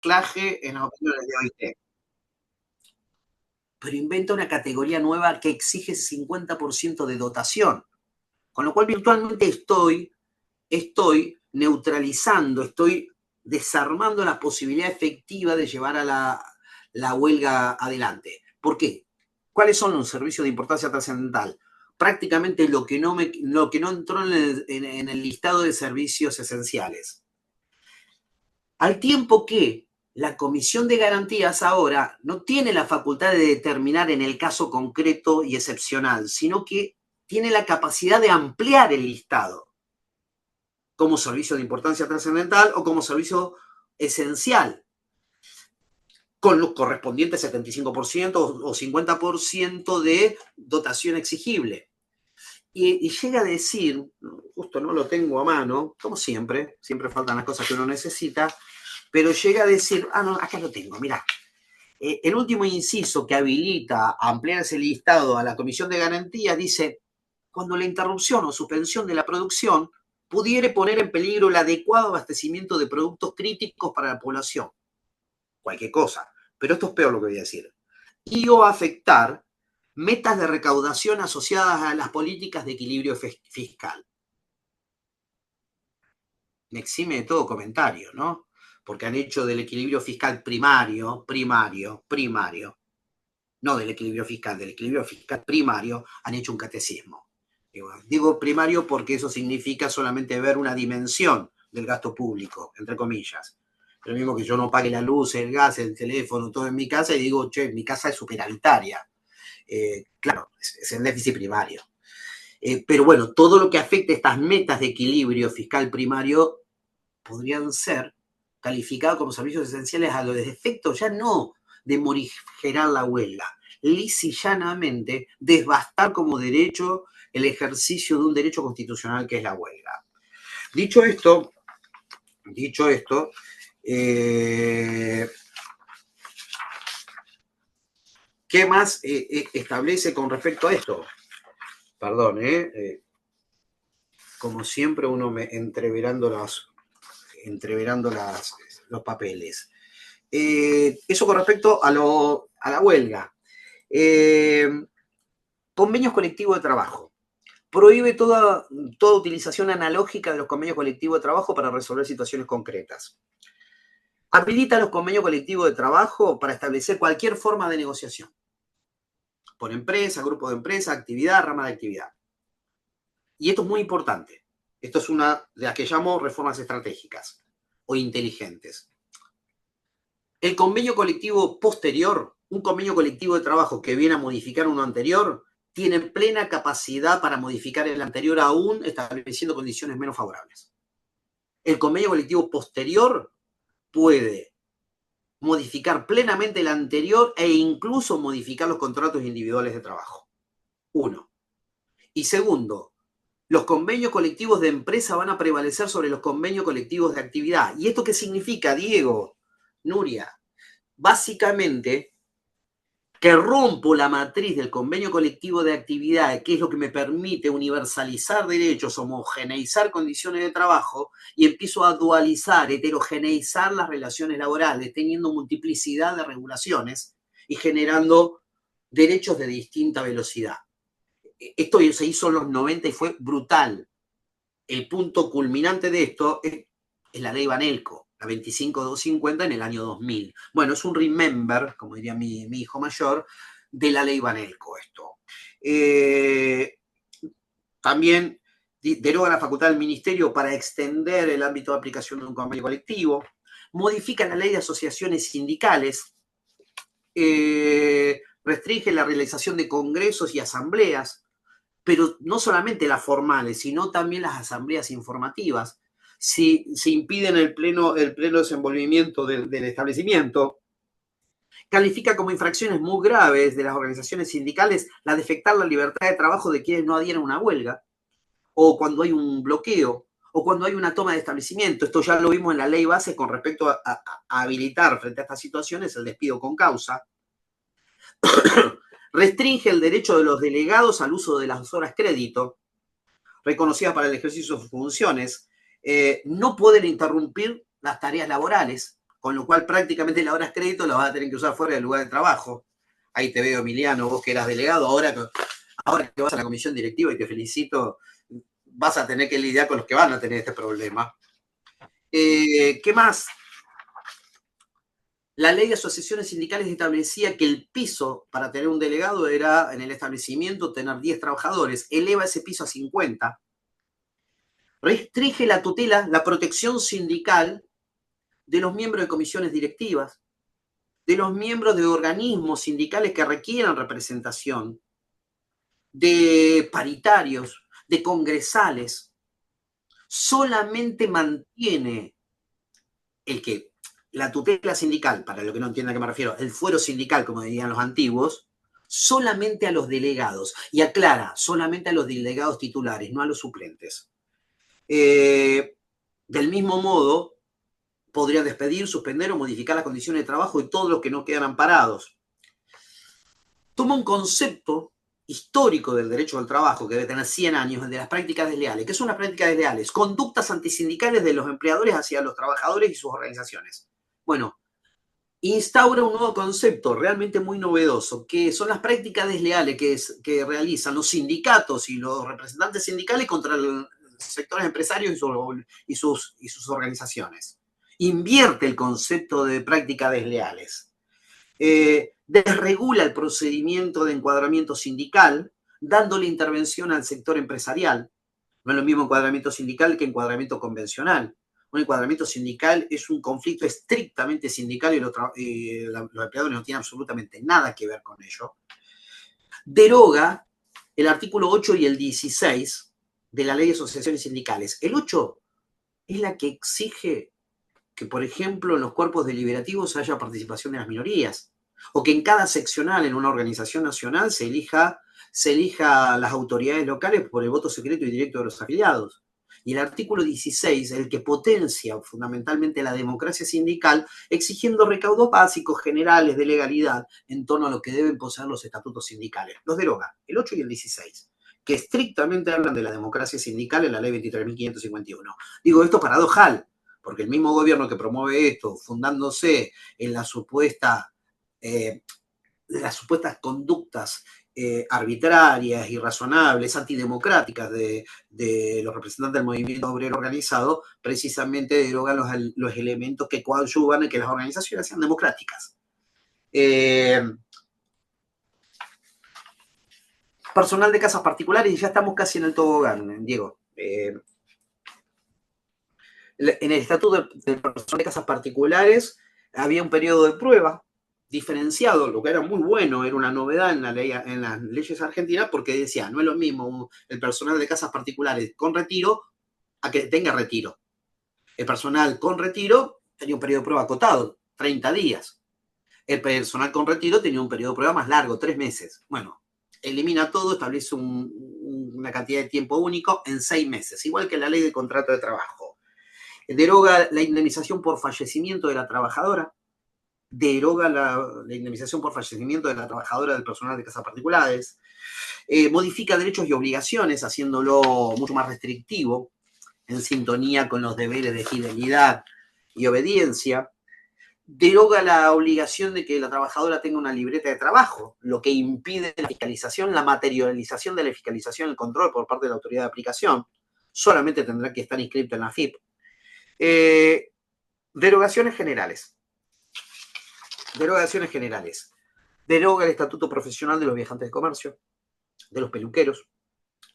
reciclaje en las opiniones de OIT. Pero inventa una categoría nueva que exige ese 50% de dotación. Con lo cual virtualmente estoy neutralizando, estoy desarmando la posibilidad efectiva de llevar a la huelga adelante. ¿Por qué? ¿Cuáles son los servicios de importancia trascendental? Prácticamente lo que no entró en el listado de servicios esenciales. Al tiempo que la Comisión de Garantías ahora no tiene la facultad de determinar en el caso concreto y excepcional, sino que tiene la capacidad de ampliar el listado como servicio de importancia trascendental o como servicio esencial, con los correspondientes 75% o 50% de dotación exigible. Y llega a decir, justo no lo tengo a mano, como siempre faltan las cosas que uno necesita, pero llega a decir, no, acá lo tengo, mirá. El último inciso que habilita a ampliar ese listado a la Comisión de Garantías dice, cuando la interrupción o suspensión de la producción pudiere poner en peligro el adecuado abastecimiento de productos críticos para la población. Cualquier cosa. Pero esto es peor lo que voy a decir. Y o afectar metas de recaudación asociadas a las políticas de equilibrio fiscal. Me exime de todo comentario, ¿no? Porque han hecho del equilibrio fiscal primario, no del equilibrio fiscal primario, han hecho un catecismo. Digo primario porque eso significa solamente ver una dimensión del gasto público, entre comillas. Lo mismo que yo no pague la luz, el gas, el teléfono, todo en mi casa y digo, che, mi casa es superavitaria. Claro, es el déficit primario. Pero bueno, todo lo que afecte estas metas de equilibrio fiscal primario podrían ser calificados como servicios esenciales a los efectos ya no de morigerar la huelga, lisa y llanamente desbastar como derecho el ejercicio de un derecho constitucional que es la huelga. Dicho esto, ¿qué más establece con respecto a esto? Perdón, como siempre uno me entreverando los papeles. Eso con respecto a la huelga. Convenios colectivos de trabajo. Prohíbe toda utilización analógica de los convenios colectivos de trabajo para resolver situaciones concretas. Habilita los convenios colectivos de trabajo para establecer cualquier forma de negociación. Por empresa, grupo de empresa, actividad, rama de actividad. Y esto es muy importante. Esto es una de las que llamo reformas estratégicas o inteligentes. El convenio colectivo posterior, un convenio colectivo de trabajo que viene a modificar uno anterior, tiene plena capacidad para modificar el anterior aún estableciendo condiciones menos favorables. El convenio colectivo posterior puede modificar plenamente el anterior e incluso modificar los contratos individuales de trabajo. Uno. Y segundo, los convenios colectivos de empresa van a prevalecer sobre los convenios colectivos de actividad. ¿Y esto qué significa, Diego? Nuria, básicamente que rompo la matriz del convenio colectivo de actividad, que es lo que me permite universalizar derechos, homogeneizar condiciones de trabajo, y empiezo a dualizar, heterogeneizar las relaciones laborales, teniendo multiplicidad de regulaciones y generando derechos de distinta velocidad. Esto se hizo en los 90 y fue brutal. El punto culminante de esto es la ley Banelco, la 25250 en el año 2000. Bueno, es un remember, como diría mi hijo mayor, de la ley Banelco esto. También deroga la facultad del ministerio para extender el ámbito de aplicación de un convenio colectivo, modifica la ley de asociaciones sindicales, restringe la realización de congresos y asambleas, pero no solamente las formales, sino también las asambleas informativas. Si impiden el pleno desenvolvimiento del establecimiento, califica como infracciones muy graves de las organizaciones sindicales la de afectar la libertad de trabajo de quienes no adhieren a una huelga, o cuando hay un bloqueo, o cuando hay una toma de establecimiento. Esto ya lo vimos en la ley base con respecto a habilitar frente a estas situaciones el despido con causa. Restringe el derecho de los delegados al uso de las horas crédito, reconocidas para el ejercicio de sus funciones. No pueden interrumpir las tareas laborales, con lo cual prácticamente las horas crédito las vas a tener que usar fuera del lugar de trabajo. Ahí te veo, Emiliano, vos que eras delegado, ahora que vas a la comisión directiva y te felicito, vas a tener que lidiar con los que van a tener este problema. ¿Qué más? La ley de asociaciones sindicales establecía que el piso para tener un delegado era en el establecimiento tener 10 trabajadores, eleva ese piso a 50. Restringe la tutela, la protección sindical de los miembros de comisiones directivas, de los miembros de organismos sindicales que requieran representación, de paritarios, de congresales. Solamente mantiene la tutela sindical, para lo que no entienda a qué me refiero, el fuero sindical, como dirían los antiguos, solamente a los delegados. Y aclara, solamente a los delegados titulares, no a los suplentes. Del mismo modo, podría despedir, suspender o modificar las condiciones de trabajo de todos los que no quedan amparados. Toma un concepto histórico del derecho al trabajo, que debe tener 100 años, el de las prácticas desleales. ¿Qué son las prácticas desleales? Conductas antisindicales de los empleadores hacia los trabajadores y sus organizaciones. Bueno, instaura un nuevo concepto realmente muy novedoso, que son las prácticas desleales que realizan los sindicatos y los representantes sindicales contra los sectores empresarios y sus organizaciones. Invierte el concepto de prácticas desleales. Desregula el procedimiento de encuadramiento sindical, dándole intervención al sector empresarial. No es lo mismo encuadramiento sindical que encuadramiento convencional. Un encuadramiento sindical es un conflicto estrictamente sindical y los empleadores no tienen absolutamente nada que ver con ello. Deroga el artículo 8 y el 16 de la Ley de Asociaciones Sindicales. El 8 es la que exige que, por ejemplo, en los cuerpos deliberativos haya participación de las minorías, o que en cada seccional, en una organización nacional, se elija las autoridades locales por el voto secreto y directo de los afiliados. Y el artículo 16, el que potencia fundamentalmente la democracia sindical, exigiendo recaudos básicos generales de legalidad en torno a lo que deben poseer los estatutos sindicales. Los deroga, el 8 y el 16, que estrictamente hablan de la democracia sindical en la ley 23.551. Digo, esto paradojal, porque el mismo gobierno que promueve esto, fundándose en las supuestas conductas arbitrarias, irrazonables, antidemocráticas de los representantes del movimiento obrero organizado, precisamente derogan los elementos que coadyuvan en que las organizaciones sean democráticas. Personal de casas particulares, y ya estamos casi en el tobogán, Diego. En el estatuto del personal de casas particulares había un periodo de prueba diferenciado, lo que era muy bueno, era una novedad en las leyes argentinas, porque decía, no es lo mismo el personal de casas particulares con retiro a que tenga retiro. El personal con retiro tenía un periodo de prueba acotado, 30 días. El personal con retiro tenía un periodo de prueba más largo, 3 meses. Bueno, elimina todo, establece una cantidad de tiempo único en 6 meses, igual que la ley de contrato de trabajo. Deroga la indemnización por fallecimiento de la trabajadora, deroga la indemnización por fallecimiento de la trabajadora del personal de casas particulares, modifica derechos y obligaciones, haciéndolo mucho más restrictivo, en sintonía con los deberes de fidelidad y obediencia, deroga la obligación de que la trabajadora tenga una libreta de trabajo, lo que impide la fiscalización, la materialización de la fiscalización, el control por parte de la autoridad de aplicación, solamente tendrá que estar inscrito en la FIP. Derogaciones generales. Derogaciones generales. Deroga el estatuto profesional de los viajantes de comercio, de los peluqueros,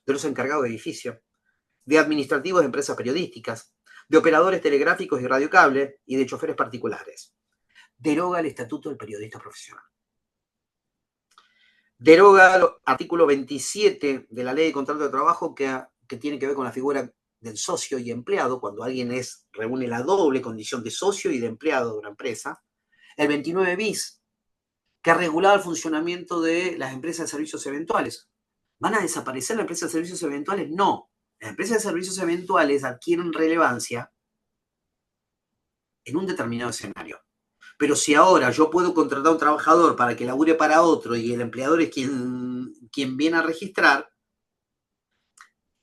de los encargados de edificio, de administrativos de empresas periodísticas, de operadores telegráficos y radiocable y de choferes particulares. Deroga el estatuto del periodista profesional. Deroga el artículo 27 de la ley de contrato de trabajo que tiene que ver con la figura del socio y empleado, cuando alguien reúne la doble condición de socio y de empleado de una empresa. El 29 bis, que regulaba el funcionamiento de las empresas de servicios eventuales. ¿Van a desaparecer las empresas de servicios eventuales? No. Las empresas de servicios eventuales adquieren relevancia en un determinado escenario. Pero si ahora yo puedo contratar a un trabajador para que labure para otro y el empleador es quien viene a registrar,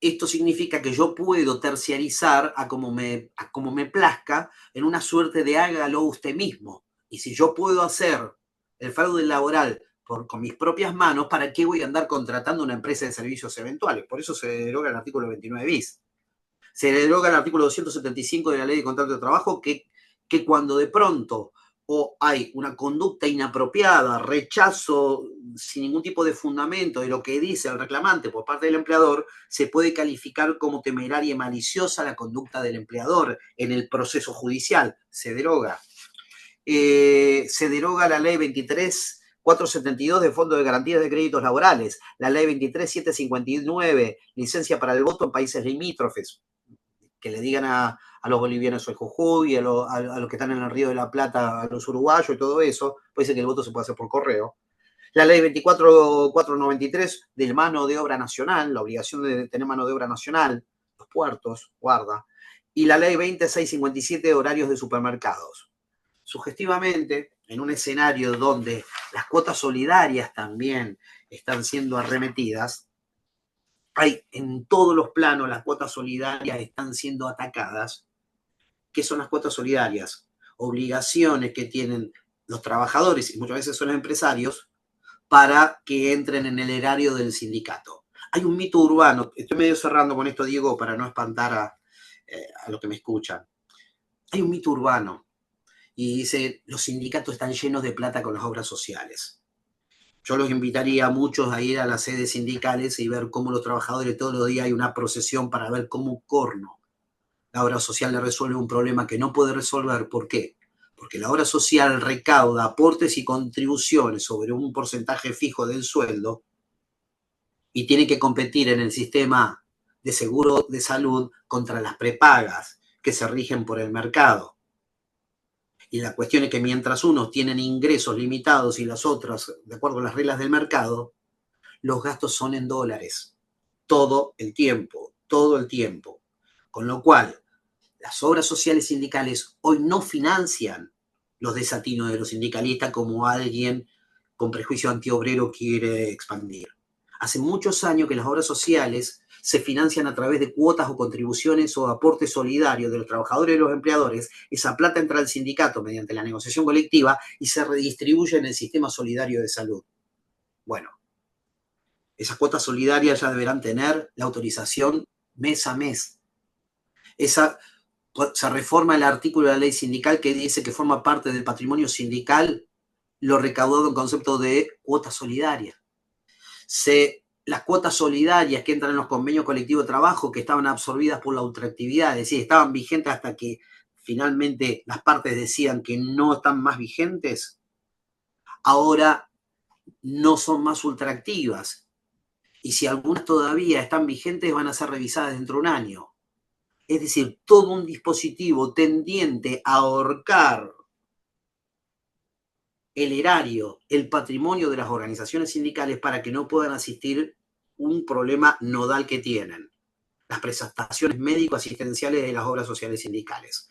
Esto significa que yo puedo terciarizar a como me plazca en una suerte de hágalo usted mismo. Y si yo puedo hacer el fraude laboral con mis propias manos, ¿para qué voy a andar contratando una empresa de servicios eventuales? Por eso se deroga el artículo 29 bis. Se deroga el artículo 275 de la Ley de Contrato de Trabajo que cuando de pronto o hay una conducta inapropiada, rechazo sin ningún tipo de fundamento de lo que dice el reclamante por parte del empleador, se puede calificar como temeraria y maliciosa la conducta del empleador en el proceso judicial. Se deroga. Se deroga la Ley 23.472 de Fondo de Garantía de Créditos Laborales, la Ley 23.759, licencia para el voto en países limítrofes, que le digan a los bolivianos soy Jujuy, a los que están en el Río de la Plata, a los uruguayos y todo eso, puede ser que el voto se pueda hacer por correo. La ley 24.493 de mano de obra nacional, la obligación de tener mano de obra nacional, los puertos, guarda, y la ley 2657 de horarios de supermercados. Sugestivamente, en un escenario donde las cuotas solidarias también están siendo arremetidas, hay en todos los planos las cuotas solidarias están siendo atacadas. ¿Qué son las cuotas solidarias? Obligaciones que tienen los trabajadores y muchas veces son los empresarios para que entren en el erario del sindicato. Hay un mito urbano, estoy medio cerrando con esto, Diego, para no espantar a los que me escuchan. Hay un mito urbano y dice, los sindicatos están llenos de plata con las obras sociales. Yo los invitaría a muchos a ir a las sedes sindicales y ver cómo los trabajadores todos los días hay una procesión para ver cómo un corno la obra social le resuelve un problema que no puede resolver. ¿Por qué? Porque la obra social recauda aportes y contribuciones sobre un porcentaje fijo del sueldo y tiene que competir en el sistema de seguro de salud contra las prepagas que se rigen por el mercado. Y la cuestión es que mientras unos tienen ingresos limitados y las otras, de acuerdo a las reglas del mercado, los gastos son en dólares. Todo el tiempo, todo el tiempo. Con lo cual, las obras sociales sindicales hoy no financian los desatinos de los sindicalistas como alguien con prejuicio antiobrero quiere expandir. Hace muchos años que las obras sociales se financian a través de cuotas o contribuciones o aportes solidarios de los trabajadores y los empleadores. Esa plata entra al sindicato mediante la negociación colectiva y se redistribuye en el sistema solidario de salud. Bueno, esas cuotas solidarias ya deberán tener la autorización mes a mes. Se reforma el artículo de la ley sindical que dice que forma parte del patrimonio sindical lo recaudado en concepto de cuota solidaria. Las cuotas solidarias que entran en los convenios colectivos de trabajo que estaban absorbidas por la ultraactividad, es decir, estaban vigentes hasta que finalmente las partes decían que no están más vigentes, ahora no son más ultraactivas. Y si algunas todavía están vigentes, van a ser revisadas dentro de un año. Es decir, todo un dispositivo tendiente a ahorcar el erario, el patrimonio de las organizaciones sindicales para que no puedan asistir un problema nodal que tienen, las prestaciones médico-asistenciales de las obras sociales sindicales.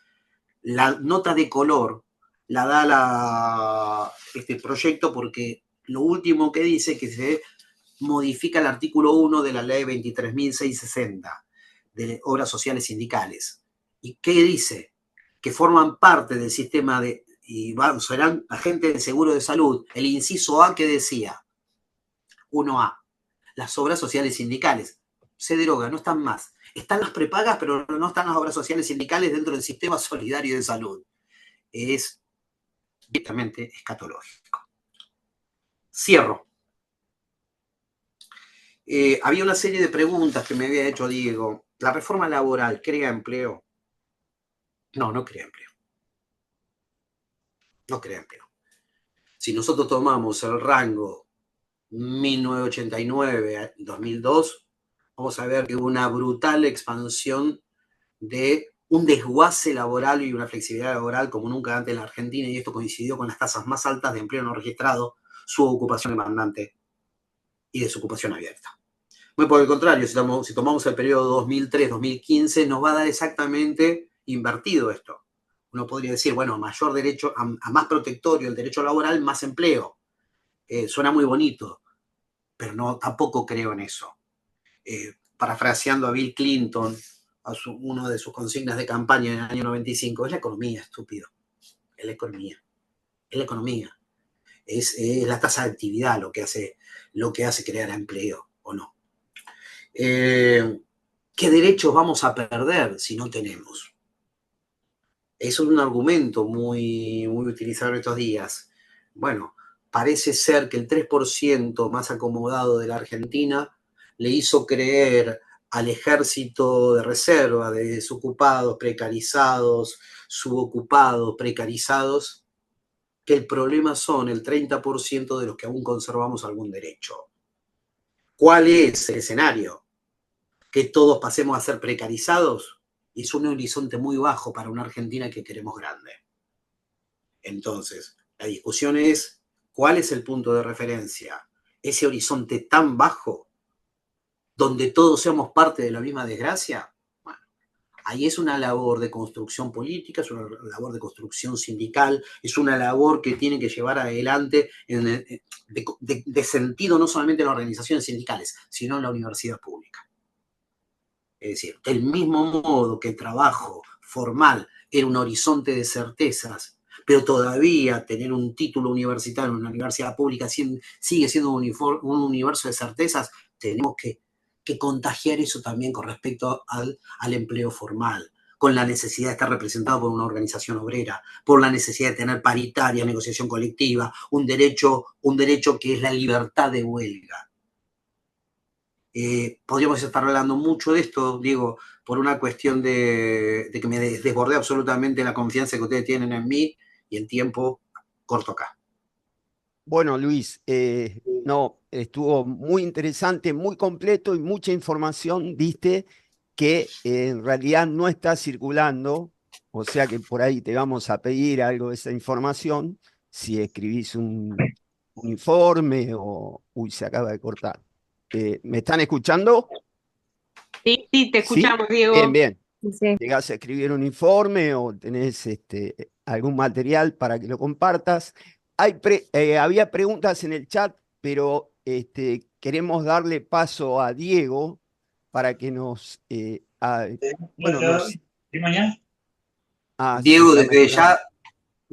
La nota de color la da este proyecto porque lo último que dice es que se modifica el artículo 1 de la ley 23.660 de obras sociales sindicales. ¿Y qué dice? Que forman parte del sistema y serán agentes de seguro de salud. El inciso A que decía, 1A, las obras sociales sindicales se deroga, no están más. Están las prepagas, pero no están las obras sociales sindicales dentro del sistema solidario de salud. Es directamente escatológico. Cierro. Había una serie de preguntas que me había hecho Diego. ¿La reforma laboral crea empleo? No, no crea empleo. No crea empleo. Si nosotros tomamos el rango 1989-2002, vamos a ver que hubo una brutal expansión de un desguace laboral y una flexibilidad laboral como nunca antes en la Argentina, y esto coincidió con las tasas más altas de empleo no registrado, subocupación demandante y desocupación abierta. Muy por el contrario, si tomamos el periodo 2003-2015, nos va a dar exactamente invertido esto. Uno podría decir, bueno, mayor derecho, a más protectorio el derecho laboral, más empleo. Suena muy bonito, pero no, tampoco creo en eso. parafraseando a Bill Clinton, uno de sus consignas de campaña en el año 95, es la economía, estúpido. Es la economía. Es la economía. Es la tasa de actividad lo que hace crear empleo, ¿o no? ¿Qué derechos vamos a perder si no tenemos? Es un argumento muy, muy utilizado estos días. Bueno, parece ser que el 3% más acomodado de la Argentina le hizo creer al ejército de reserva, de desocupados, precarizados, subocupados, precarizados, que el problema son el 30% de los que aún conservamos algún derecho. ¿Cuál es el escenario? ¿Que todos pasemos a ser precarizados? Es un horizonte muy bajo para una Argentina que queremos grande. Entonces, la discusión es, ¿cuál es el punto de referencia? ¿Ese horizonte tan bajo, donde todos seamos parte de la misma desgracia? Bueno, ahí es una labor de construcción política, es una labor de construcción sindical, es una labor que tiene que llevar adelante de sentido no solamente en las organizaciones sindicales, sino en la universidad pública. Es decir, del mismo modo que el trabajo formal era un horizonte de certezas, pero todavía tener un título universitario en una universidad pública sigue siendo un universo de certezas, tenemos que contagiar eso también con respecto al empleo formal, con la necesidad de estar representado por una organización obrera, por la necesidad de tener paritaria, negociación colectiva, un derecho que es la libertad de huelga. Podríamos estar hablando mucho de esto, Diego, por una cuestión de que me desbordé absolutamente la confianza que ustedes tienen en mí y el tiempo corto acá. Bueno, Luis, no, estuvo muy interesante, muy completo y mucha información diste que en realidad no está circulando, o sea que por ahí te vamos a pedir algo de esa información, si escribís un informe o... Uy, se acaba de cortar. ¿Me están escuchando? Sí, sí, te ¿Sí? escuchamos, Bien, Diego. bien. Sí. Llegás a escribir un informe o tenés algún material para que lo compartas. Había preguntas en el chat, pero queremos darle paso a Diego para que bueno, ¿Y mañana? se Diego, está desde mejorando. ya,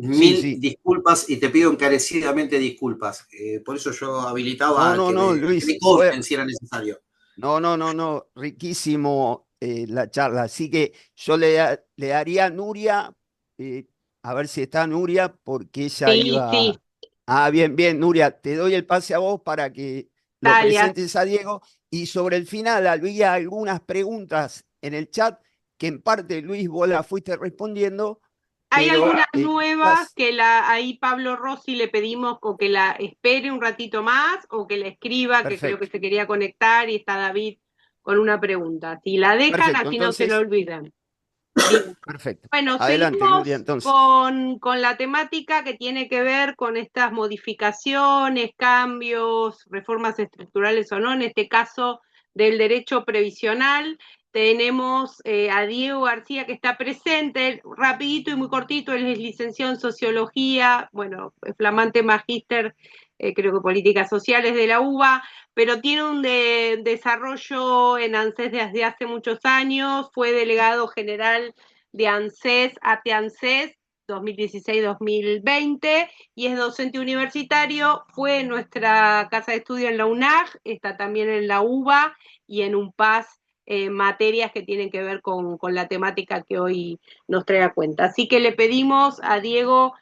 Sí, mil sí. disculpas y te pido encarecidamente disculpas. Por eso yo No, habilitaba no, no, que Luis, me consten si era necesario. no, no, no, no, riquísimo la charla. Así que yo le daría a Nuria, eh, a ver si está Nuria, porque ella Sí, sí, iba. Ah, bien, bien, Nuria, te doy el pase a vos para que lo Talia. presentes a Diego. Y sobre el final había algunas preguntas en el chat que en parte, Luis, vos las fuiste respondiendo, Hay pero algunas nuevas que ahí Pablo Rossi le pedimos o que la espere un ratito más o que la escriba, que creo que perfecto, se quería conectar y está David con una pregunta. Si la dejan, perfecto. así no se lo Entonces, olvidan. Bien. perfecto. Bueno, Adelante, Nuria, seguimos entonces. con la temática que tiene que ver con estas modificaciones, cambios, reformas estructurales o no, en este caso del derecho previsional. Tenemos a Diego García que está presente, rapidito y muy cortito, él es licenciado en Sociología, bueno, flamante magíster, creo que Políticas Sociales de la UBA, pero tiene un desarrollo en ANSES desde hace muchos años, fue delegado general de ANSES, ATE ANSES 2016-2020 y es docente universitario, fue en nuestra casa de estudio en la UNAG, está también en la UBA y en UNPAS, materias que tienen que ver con la temática que hoy nos trae a cuenta. Así que le pedimos a Diego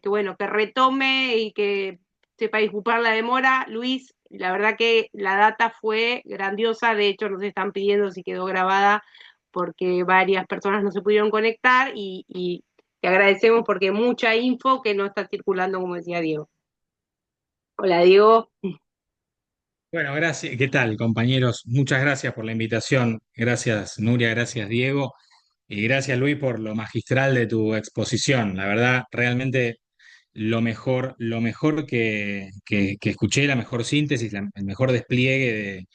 bueno, que retome y que sepa disculpar la demora. Luis, la verdad que la data fue grandiosa, de hecho nos están pidiendo si quedó grabada porque varias personas no se pudieron conectar y te agradecemos porque mucha info que no está circulando, como decía Diego. Hola, Diego. Bueno, gracias. ¿Qué tal, compañeros? Muchas gracias por la invitación. Gracias, Nuria, gracias, Diego. Y gracias, Luis, por lo magistral de tu exposición. La verdad, realmente lo mejor que escuché, la mejor síntesis, el mejor despliegue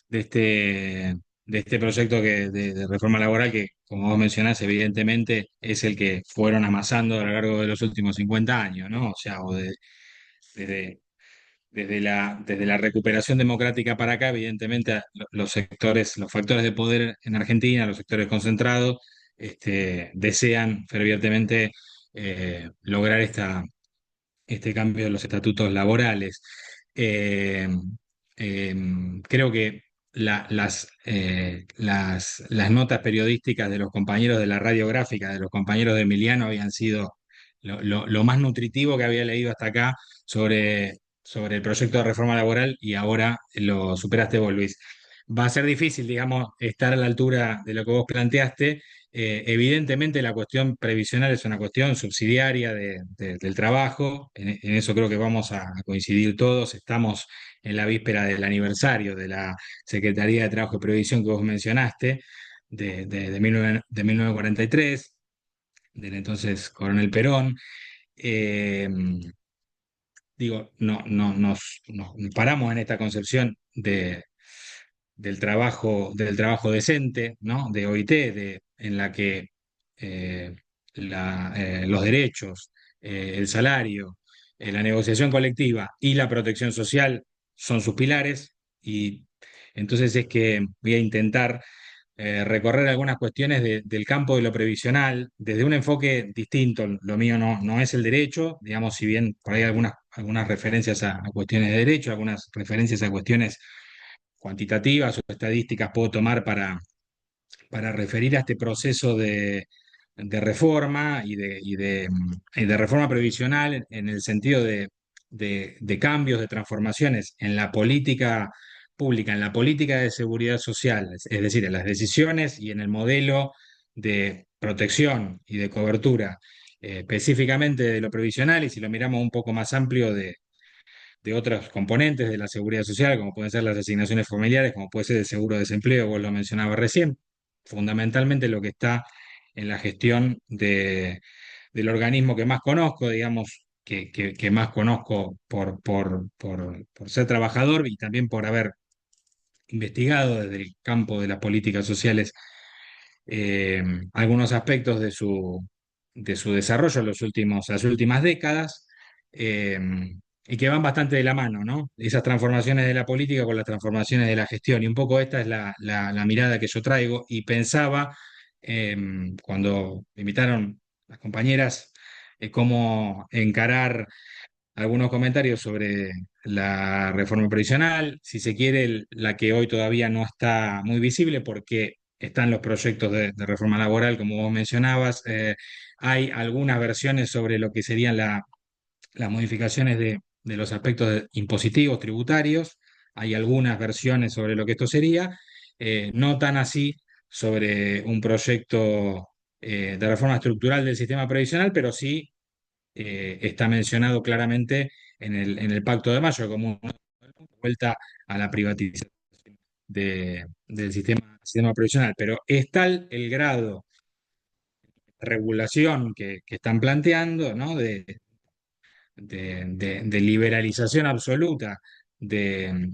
de este, de este proyecto de reforma laboral que, como vos mencionás, evidentemente es el que fueron amasando a lo largo de los últimos 50 años, ¿no? O sea, desde, desde la recuperación democrática para acá, evidentemente los sectores, los factores de poder en Argentina, los sectores concentrados, desean fervientemente lograr este cambio de los estatutos laborales. Eh, Creo que las notas periodísticas de los compañeros de la radiográfica, de los compañeros de Emiliano, habían sido lo más nutritivo que había leído hasta acá sobre el proyecto de reforma laboral, y ahora lo superaste vos, Luis. Va a ser difícil, digamos, estar a la altura de lo que vos planteaste. Evidentemente la cuestión previsional es una cuestión subsidiaria del trabajo. En eso creo que vamos a coincidir todos. Estamos en la víspera del aniversario de la Secretaría de Trabajo y Previsión que vos mencionaste, de 1943, del entonces coronel Perón. Eh, Digo, nos paramos en esta concepción del trabajo decente, ¿no? De OIT, en la que eh, los derechos, el salario, la negociación colectiva y la protección social son sus pilares. Y entonces es que voy a intentar recorrer algunas cuestiones del campo de lo previsional desde un enfoque distinto. Lo mío no es el derecho, digamos, si bien por ahí algunas referencias a cuestiones de derecho, algunas referencias a cuestiones cuantitativas o estadísticas puedo tomar para referir a este proceso de reforma y de reforma previsional en el sentido de cambios, de transformaciones en la política pública, en la política de seguridad social, es decir, en las decisiones y en el modelo de protección y de cobertura, específicamente de lo previsional, y si lo miramos un poco más amplio de otros componentes de la seguridad social, como pueden ser las asignaciones familiares, como puede ser el seguro de desempleo, vos lo mencionabas recién. Fundamentalmente lo que está en la gestión del organismo que más conozco, digamos, que más conozco por ser trabajador y también por haber investigado desde el campo de las políticas sociales eh, algunos aspectos de su desarrollo en las últimas décadas, eh, y que van bastante de la mano, ¿no? Esas transformaciones de la política con las transformaciones de la gestión. Y un poco esta es la mirada que yo traigo, y pensaba, cuando me invitaron las compañeras, cómo encarar algunos comentarios sobre la reforma previsional, si se quiere, la que hoy todavía no está muy visible porque están los proyectos de reforma laboral, como vos mencionabas. Hay algunas versiones sobre lo que serían las modificaciones de los aspectos impositivos, tributarios. Hay algunas versiones sobre lo que esto sería, no tan así sobre un proyecto de reforma estructural del sistema previsional, pero sí está mencionado claramente en el Pacto de Mayo como una vuelta a la privatización del sistema previsional. Pero es tal el grado de regulación que están planteando, ¿no? De liberalización absoluta de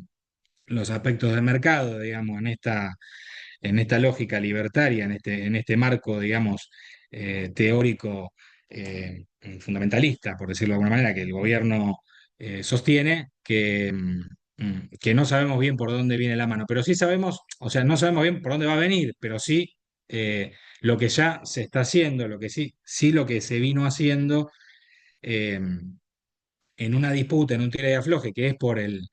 los aspectos del mercado, digamos, en esta lógica libertaria, en este marco, digamos, teórico, fundamentalista, por decirlo de alguna manera, que el gobierno sostiene, que no sabemos bien por dónde viene la mano, pero sí sabemos, o sea, no sabemos bien por dónde va a venir, pero sí lo que ya se está haciendo, sí lo que se vino haciendo eh, en una disputa, en un tira y afloje, que es por el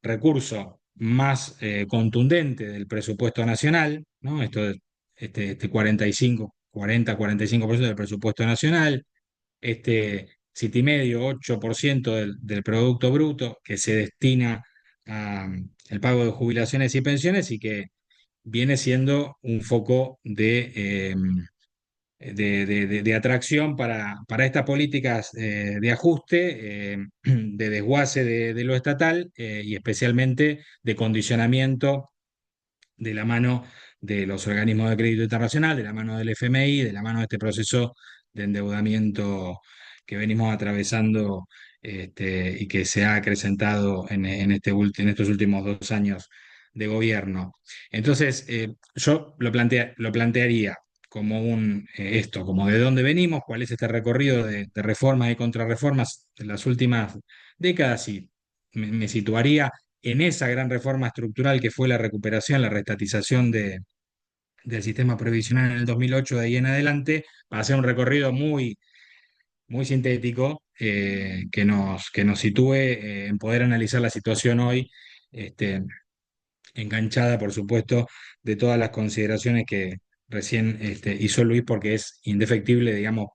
recurso más contundente del presupuesto nacional, ¿no? Este 40-45% del presupuesto nacional, este 7,5, 8% del Producto Bruto que se destina al pago de jubilaciones y pensiones, y que viene siendo un foco de atracción para estas políticas de ajuste, de desguace de lo estatal, y especialmente de condicionamiento de la mano de los organismos de crédito internacional, de la mano del FMI, de la mano de este proceso de endeudamiento que venimos atravesando, y que se ha acrecentado en estos últimos 2 años de gobierno. Entonces, yo lo plantearía como como de dónde venimos, cuál es este recorrido de reformas y contrarreformas de las últimas décadas, y me situaría en esa gran reforma estructural que fue la recuperación, la reestatización del sistema previsional en el 2008 de ahí en adelante, para hacer un recorrido muy sintético que nos sitúe en poder analizar la situación hoy, este, enganchada, por supuesto, de todas las consideraciones que recién hizo Luis, porque es indefectible, digamos,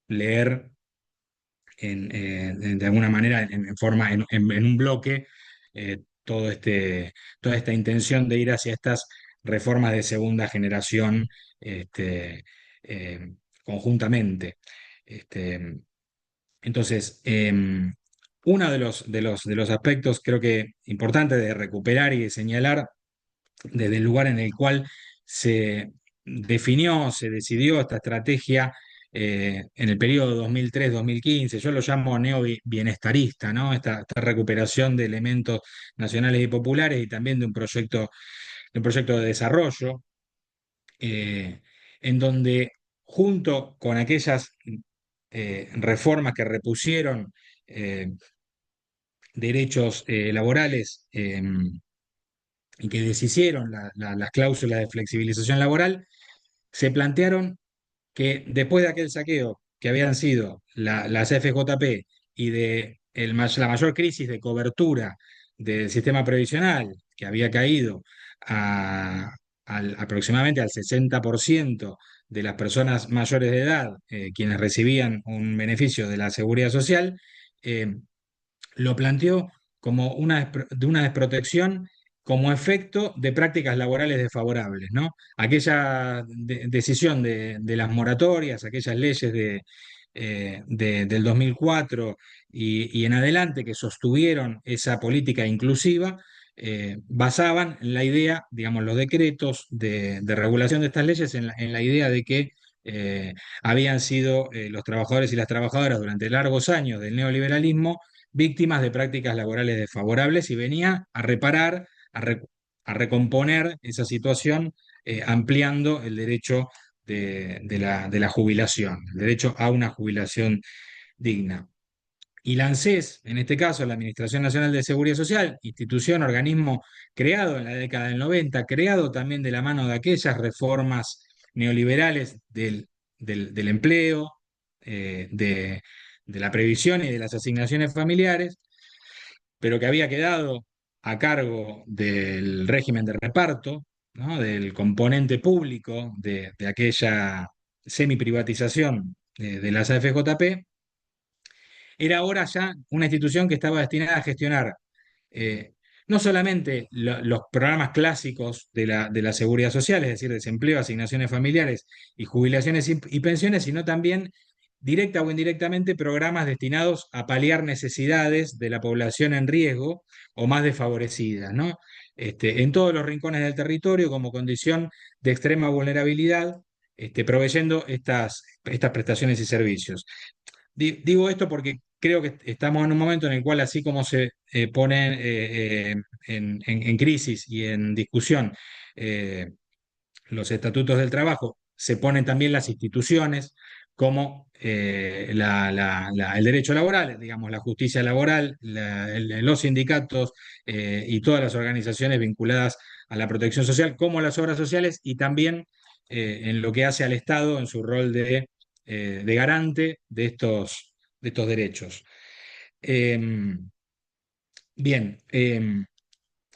leer de alguna manera, en forma, en un bloque, todo toda esta intención de ir hacia estas reformas de segunda generación este, conjuntamente. Este, entonces, uno de los aspectos creo que importante de recuperar y de señalar desde el lugar en el cual se definió, se decidió esta estrategia en el periodo 2003-2015, yo lo llamo neo-bienestarista, ¿no? Esta recuperación de elementos nacionales y populares y también de un proyecto de desarrollo, en donde junto con aquellas reformas que repusieron derechos laborales y que deshicieron las cláusulas de flexibilización laboral, se plantearon que después de aquel saqueo que habían sido las FJP y de la mayor crisis de cobertura del sistema previsional, que había caído aproximadamente al 60% de las personas mayores de edad, quienes recibían un beneficio de la seguridad social, eh, lo planteó como de una desprotección como efecto de prácticas laborales desfavorables, ¿no? Aquella decisión de las moratorias, aquellas leyes del 2004 y en adelante que sostuvieron esa política inclusiva, basaban en la idea, digamos, los decretos de regulación de estas leyes en la idea de que eh, habían sido los trabajadores y las trabajadoras durante largos años del neoliberalismo víctimas de prácticas laborales desfavorables y venía a reparar, a recomponer esa situación, ampliando el derecho de la jubilación, el derecho a una jubilación digna. Y la ANSES, en este caso la Administración Nacional de Seguridad Social, institución, organismo creado en la década del 90, creado también de la mano de aquellas reformas neoliberales del empleo, de la previsión y de las asignaciones familiares, pero que había quedado a cargo del régimen de reparto, ¿no? Del componente público de aquella semiprivatización de las AFJP, era ahora ya una institución que estaba destinada a gestionar eh, no solamente los programas clásicos de la seguridad social, es decir, desempleo, asignaciones familiares y jubilaciones y pensiones, sino también directa o indirectamente programas destinados a paliar necesidades de la población en riesgo o más desfavorecida, ¿no? En todos los rincones del territorio como condición de extrema vulnerabilidad, proveyendo estas prestaciones y servicios. Digo esto porque creo que estamos en un momento en el cual, así como se ponen en crisis y en discusión eh, los estatutos del trabajo, se ponen también las instituciones como el derecho laboral, digamos, la justicia laboral, los sindicatos y todas las organizaciones vinculadas a la protección social, como las obras sociales y también en lo que hace al Estado en su rol de garante de estos derechos. Bien,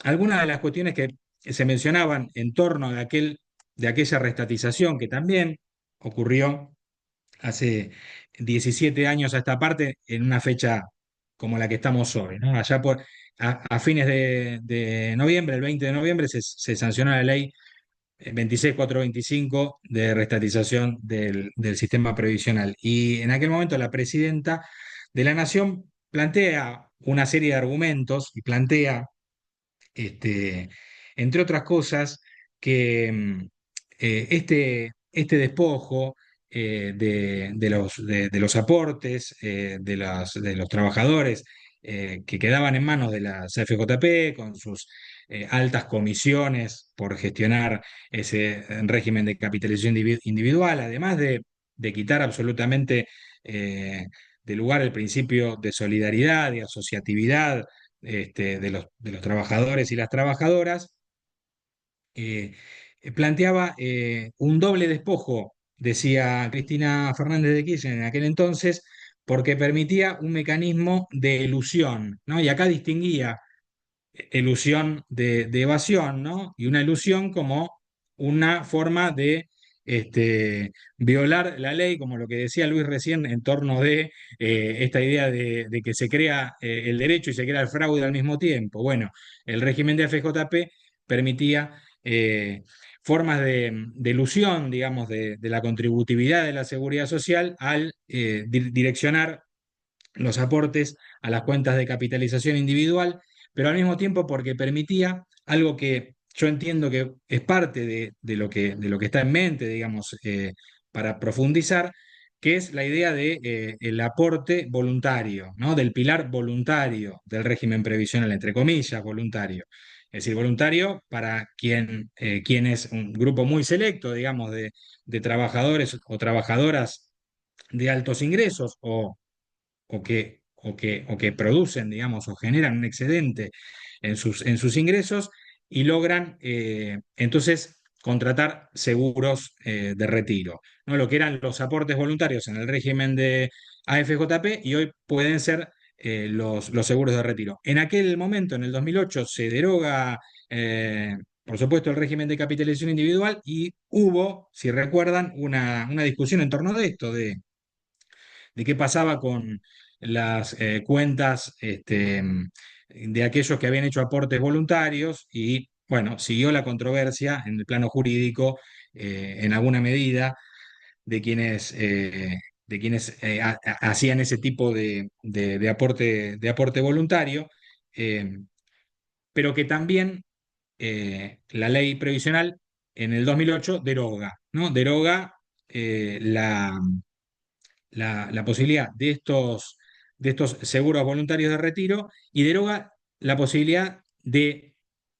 algunas de las cuestiones que se mencionaban en torno de aquella restatización que también ocurrió hace 17 años a esta parte, en una fecha como la que estamos hoy, ¿no? Allá a fines de noviembre, el 20 de noviembre, se sancionó la ley 26425 de restatización del sistema previsional. Y en aquel momento la presidenta de la Nación plantea una serie de argumentos y plantea, entre otras cosas, que este despojo de los aportes de los trabajadores que quedaban en manos de la CFJP con sus altas comisiones por gestionar ese régimen de capitalización individual, además de quitar absolutamente de lugar el principio de solidaridad y asociatividad de los trabajadores y las trabajadoras, planteaba un doble despojo, decía Cristina Fernández de Kirchner en aquel entonces, porque permitía un mecanismo de elusión, ¿no? Y acá distinguía elusión de evasión, ¿no? Y una elusión como una forma de violar la ley, como lo que decía Luis recién, en torno de esta idea de que se crea el derecho y se crea el fraude al mismo tiempo. Bueno, el régimen de FJP permitía formas de elusión, digamos, de la contributividad de la seguridad social al direccionar los aportes a las cuentas de capitalización individual, pero al mismo tiempo porque permitía algo que yo entiendo que es parte de lo que está en mente, digamos, para profundizar, que es la idea de el aporte voluntario, ¿no? Del pilar voluntario del régimen previsional, entre comillas, voluntario. Es decir, voluntario para quien es un grupo muy selecto, digamos, de trabajadores o trabajadoras de altos ingresos o que producen, digamos, o generan un excedente en sus ingresos y logran entonces contratar seguros de retiro, ¿no? Lo que eran los aportes voluntarios en el régimen de AFJP y hoy pueden ser los seguros de retiro. En aquel momento, en el 2008, se deroga, por supuesto, el régimen de capitalización individual y hubo, si recuerdan, una discusión en torno de esto, de qué pasaba con las cuentas de aquellos que habían hecho aportes voluntarios y, bueno, siguió la controversia en el plano jurídico en alguna medida de quienes hacían ese tipo de aporte voluntario, eh, pero que también la ley previsional en el 2008 deroga, ¿no? Deroga la posibilidad de estos seguros voluntarios de retiro y deroga la posibilidad de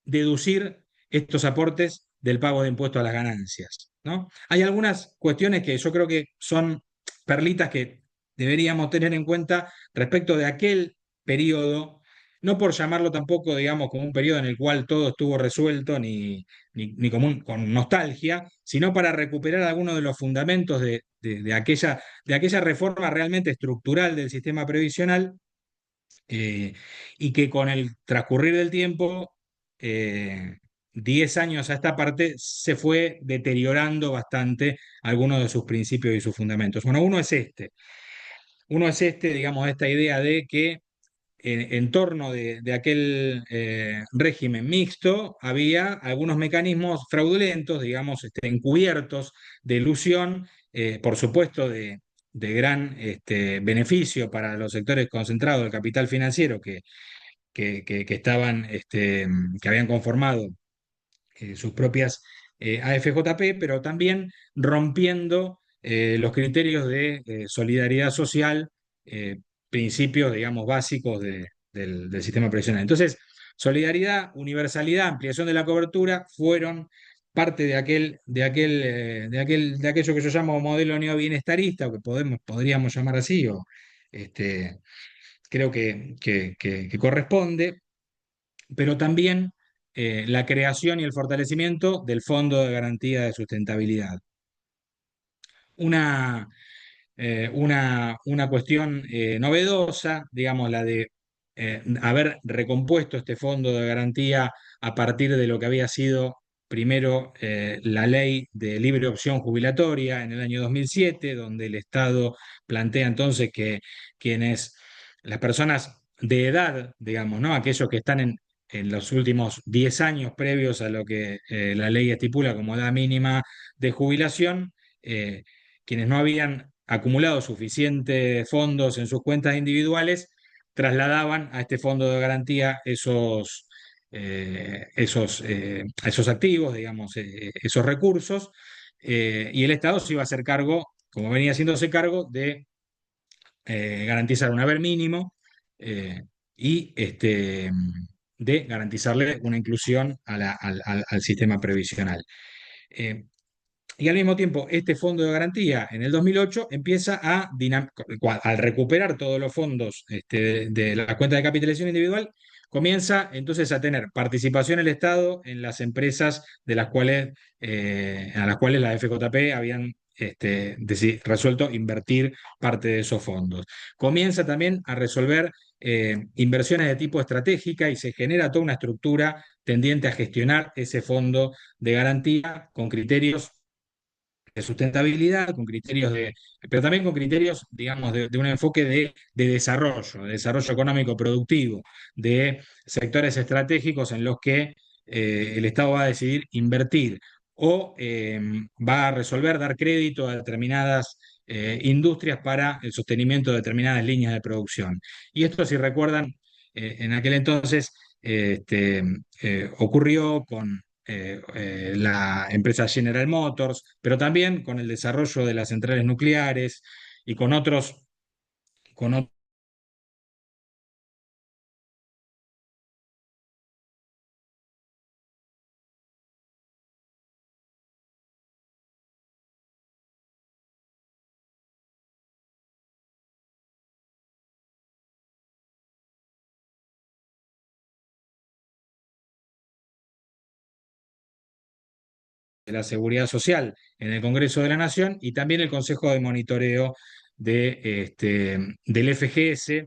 deducir estos aportes del pago de impuestos a las ganancias, ¿no? Hay algunas cuestiones que yo creo que son perlitas que deberíamos tener en cuenta respecto de aquel periodo, no por llamarlo tampoco, digamos, como un periodo en el cual todo estuvo resuelto, ni con nostalgia, sino para recuperar algunos de los fundamentos de aquella reforma realmente estructural del sistema previsional, eh, y que con el transcurrir del tiempo, eh, 10 años a esta parte, se fue deteriorando bastante algunos de sus principios y sus fundamentos. Bueno, uno es este, digamos, esta idea de que en torno de aquel régimen mixto había algunos mecanismos fraudulentos, digamos, encubiertos de ilusión, por supuesto de gran beneficio para los sectores concentrados del capital financiero que estaban, que habían conformado sus propias AFJP, pero también rompiendo los criterios de solidaridad social, principios, digamos, básicos del sistema previsional. Entonces, solidaridad, universalidad, ampliación de la cobertura fueron parte de aquello que yo llamo modelo neobienestarista, o que podríamos llamar así, o creo que corresponde, pero también la creación y el fortalecimiento del Fondo de Garantía de Sustentabilidad. Una cuestión novedosa, digamos, la de haber recompuesto este fondo de garantía a partir de lo que había sido primero la ley de libre opción jubilatoria en el año 2007, donde el Estado plantea entonces que las personas de edad, digamos, ¿no? Aquellos que están en los últimos 10 años previos a lo que la ley estipula como edad mínima de jubilación, quienes no habían acumulado suficientes fondos en sus cuentas individuales, trasladaban a este fondo de garantía esos activos, digamos, esos recursos, y el Estado se iba a hacer cargo, como venía haciéndose cargo, de garantizar un haber mínimo y de garantizarle una inclusión al sistema previsional. Y al mismo tiempo, este fondo de garantía en el 2008 empieza al recuperar todos los fondos de la cuenta de capitalización individual, comienza entonces a tener participación el Estado en las empresas a las cuales la FJP habían resuelto invertir parte de esos fondos. Comienza también a resolver inversiones de tipo estratégica y se genera toda una estructura tendiente a gestionar ese fondo de garantía con criterios de sustentabilidad, pero también con criterios, digamos, de un enfoque de desarrollo económico productivo, de sectores estratégicos en los que el Estado va a decidir invertir o va a resolver dar crédito a determinadas industrias para el sostenimiento de determinadas líneas de producción. Y esto, si recuerdan, en aquel entonces ocurrió con la empresa General Motors, pero también con el desarrollo de las centrales nucleares y con otros de la Seguridad Social en el Congreso de la Nación y también el Consejo de Monitoreo del FGS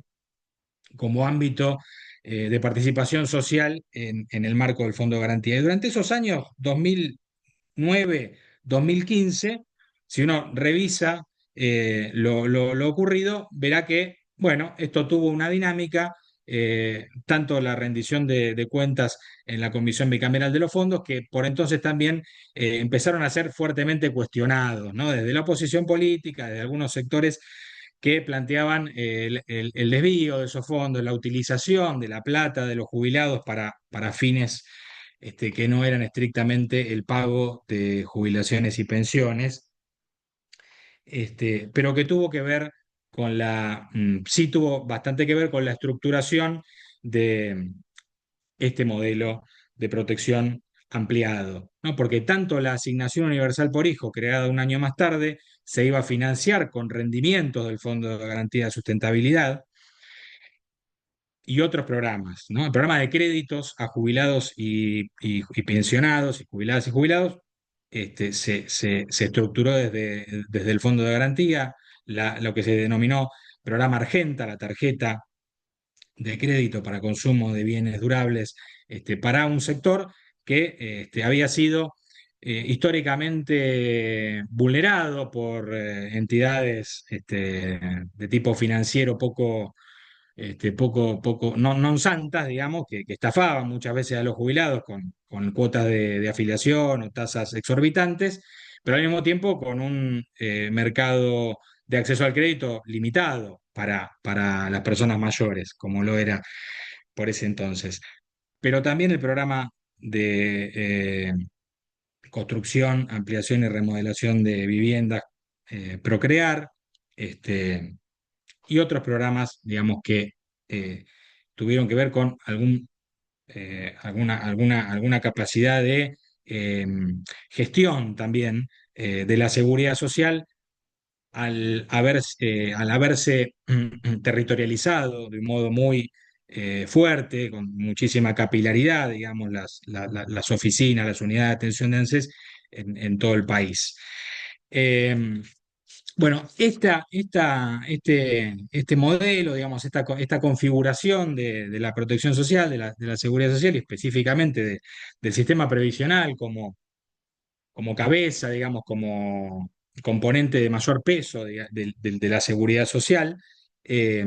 como ámbito de participación social en el marco del Fondo de Garantía. Y durante esos años, 2009, 2015, si uno revisa lo ocurrido, verá que, bueno, esto tuvo una dinámica, tanto la rendición de cuentas en la Comisión Bicameral de los Fondos, que por entonces también empezaron a ser fuertemente cuestionados, ¿no? Desde la oposición política, desde algunos sectores que planteaban el desvío de esos fondos, la utilización de la plata de los jubilados para fines que no eran estrictamente el pago de jubilaciones y pensiones, pero que tuvo que ver sí tuvo bastante que ver con la estructuración de este modelo de protección ampliado, ¿no? Porque tanto la asignación universal por hijo, creada un año más tarde, se iba a financiar con rendimientos del Fondo de Garantía de Sustentabilidad, y otros programas, ¿no? El programa de créditos a jubilados y pensionados, y jubiladas y jubilados, se estructuró desde el Fondo de Garantía, lo que se denominó programa Argenta, la tarjeta de crédito para consumo de bienes durables, para un sector que había sido históricamente vulnerado por entidades de tipo financiero no santas, digamos, que estafaban muchas veces a los jubilados con cuotas de afiliación o tasas exorbitantes, pero al mismo tiempo con un mercado de acceso al crédito limitado para las personas mayores, como lo era por ese entonces. Pero también el programa de construcción, ampliación y remodelación de viviendas, Procrear, y otros programas, digamos, que tuvieron que ver con alguna capacidad de eh, gestión también de la seguridad social al haberse territorializado de un modo muy fuerte, con muchísima capilaridad, digamos, las oficinas, las unidades de atención de ANSES en todo el país. Bueno, este modelo, digamos, esta configuración de la protección social, de la seguridad social y específicamente del sistema previsional como cabeza, digamos, como componente de mayor peso de la seguridad social, eh,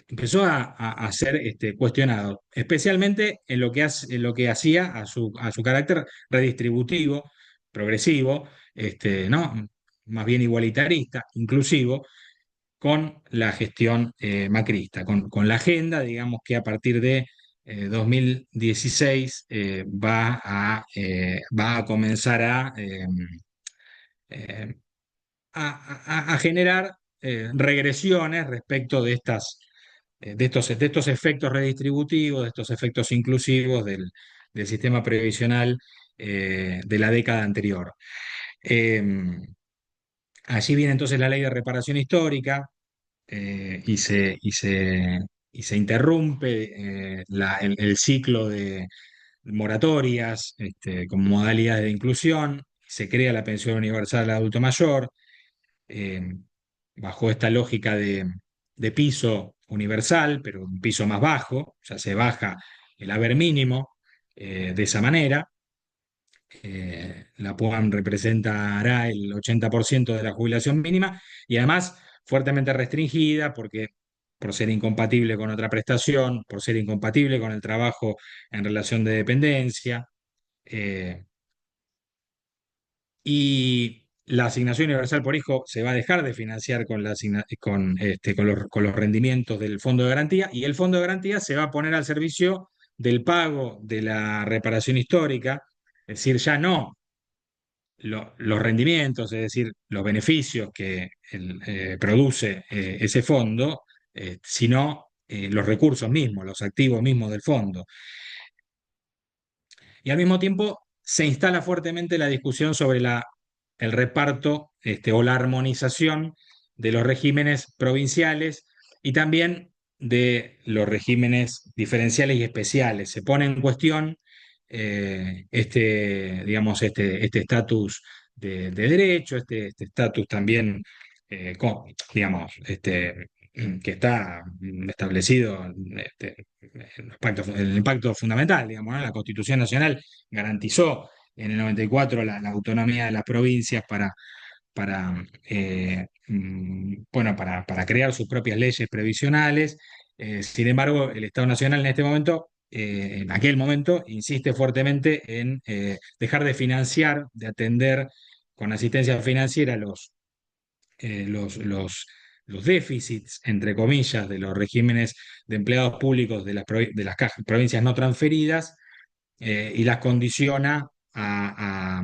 empezó a ser cuestionado, especialmente en lo que hacía a su carácter redistributivo, progresivo, ¿no? Más bien igualitarista, inclusivo, con la gestión macrista, con la agenda, digamos que a partir de 2016 va a comenzar eh, a generar regresiones respecto de estos efectos redistributivos, de estos efectos inclusivos del sistema previsional de la década anterior. Allí viene entonces la ley de reparación histórica, y se interrumpe el ciclo de moratorias, con modalidades de inclusión, se crea la pensión universal al adulto mayor, eh, bajo esta lógica de piso universal, pero un piso más bajo, o sea, se baja el haber mínimo de esa manera. La PUAM representará el 80% de la jubilación mínima y además fuertemente restringida porque por ser incompatible con otra prestación, por ser incompatible con el trabajo en relación de dependencia. eh, y la asignación universal por hijo se va a dejar de financiar con los rendimientos del fondo de garantía, y el fondo de garantía se va a poner al servicio del pago de la reparación histórica, es decir, ya no los rendimientos, es decir, los beneficios que produce ese fondo, sino los recursos mismos, los activos mismos del fondo. Y al mismo tiempo se instala fuertemente la discusión sobre el reparto, o la armonización de los regímenes provinciales y también de los regímenes diferenciales y especiales. Se pone en cuestión digamos, este estatus de derecho, este estatus también, digamos, que está establecido en el pacto fundamental, digamos, ¿no? La Constitución Nacional garantizó en el 94 la autonomía de las provincias para crear sus propias leyes previsionales. Sin embargo, el Estado Nacional en este momento, en aquel momento, insiste fuertemente en dejar de financiar, de atender con asistencia financiera eh, los, los, los déficits, entre comillas, de los regímenes de empleados públicos de las provincias no transferidas, y las condiciona a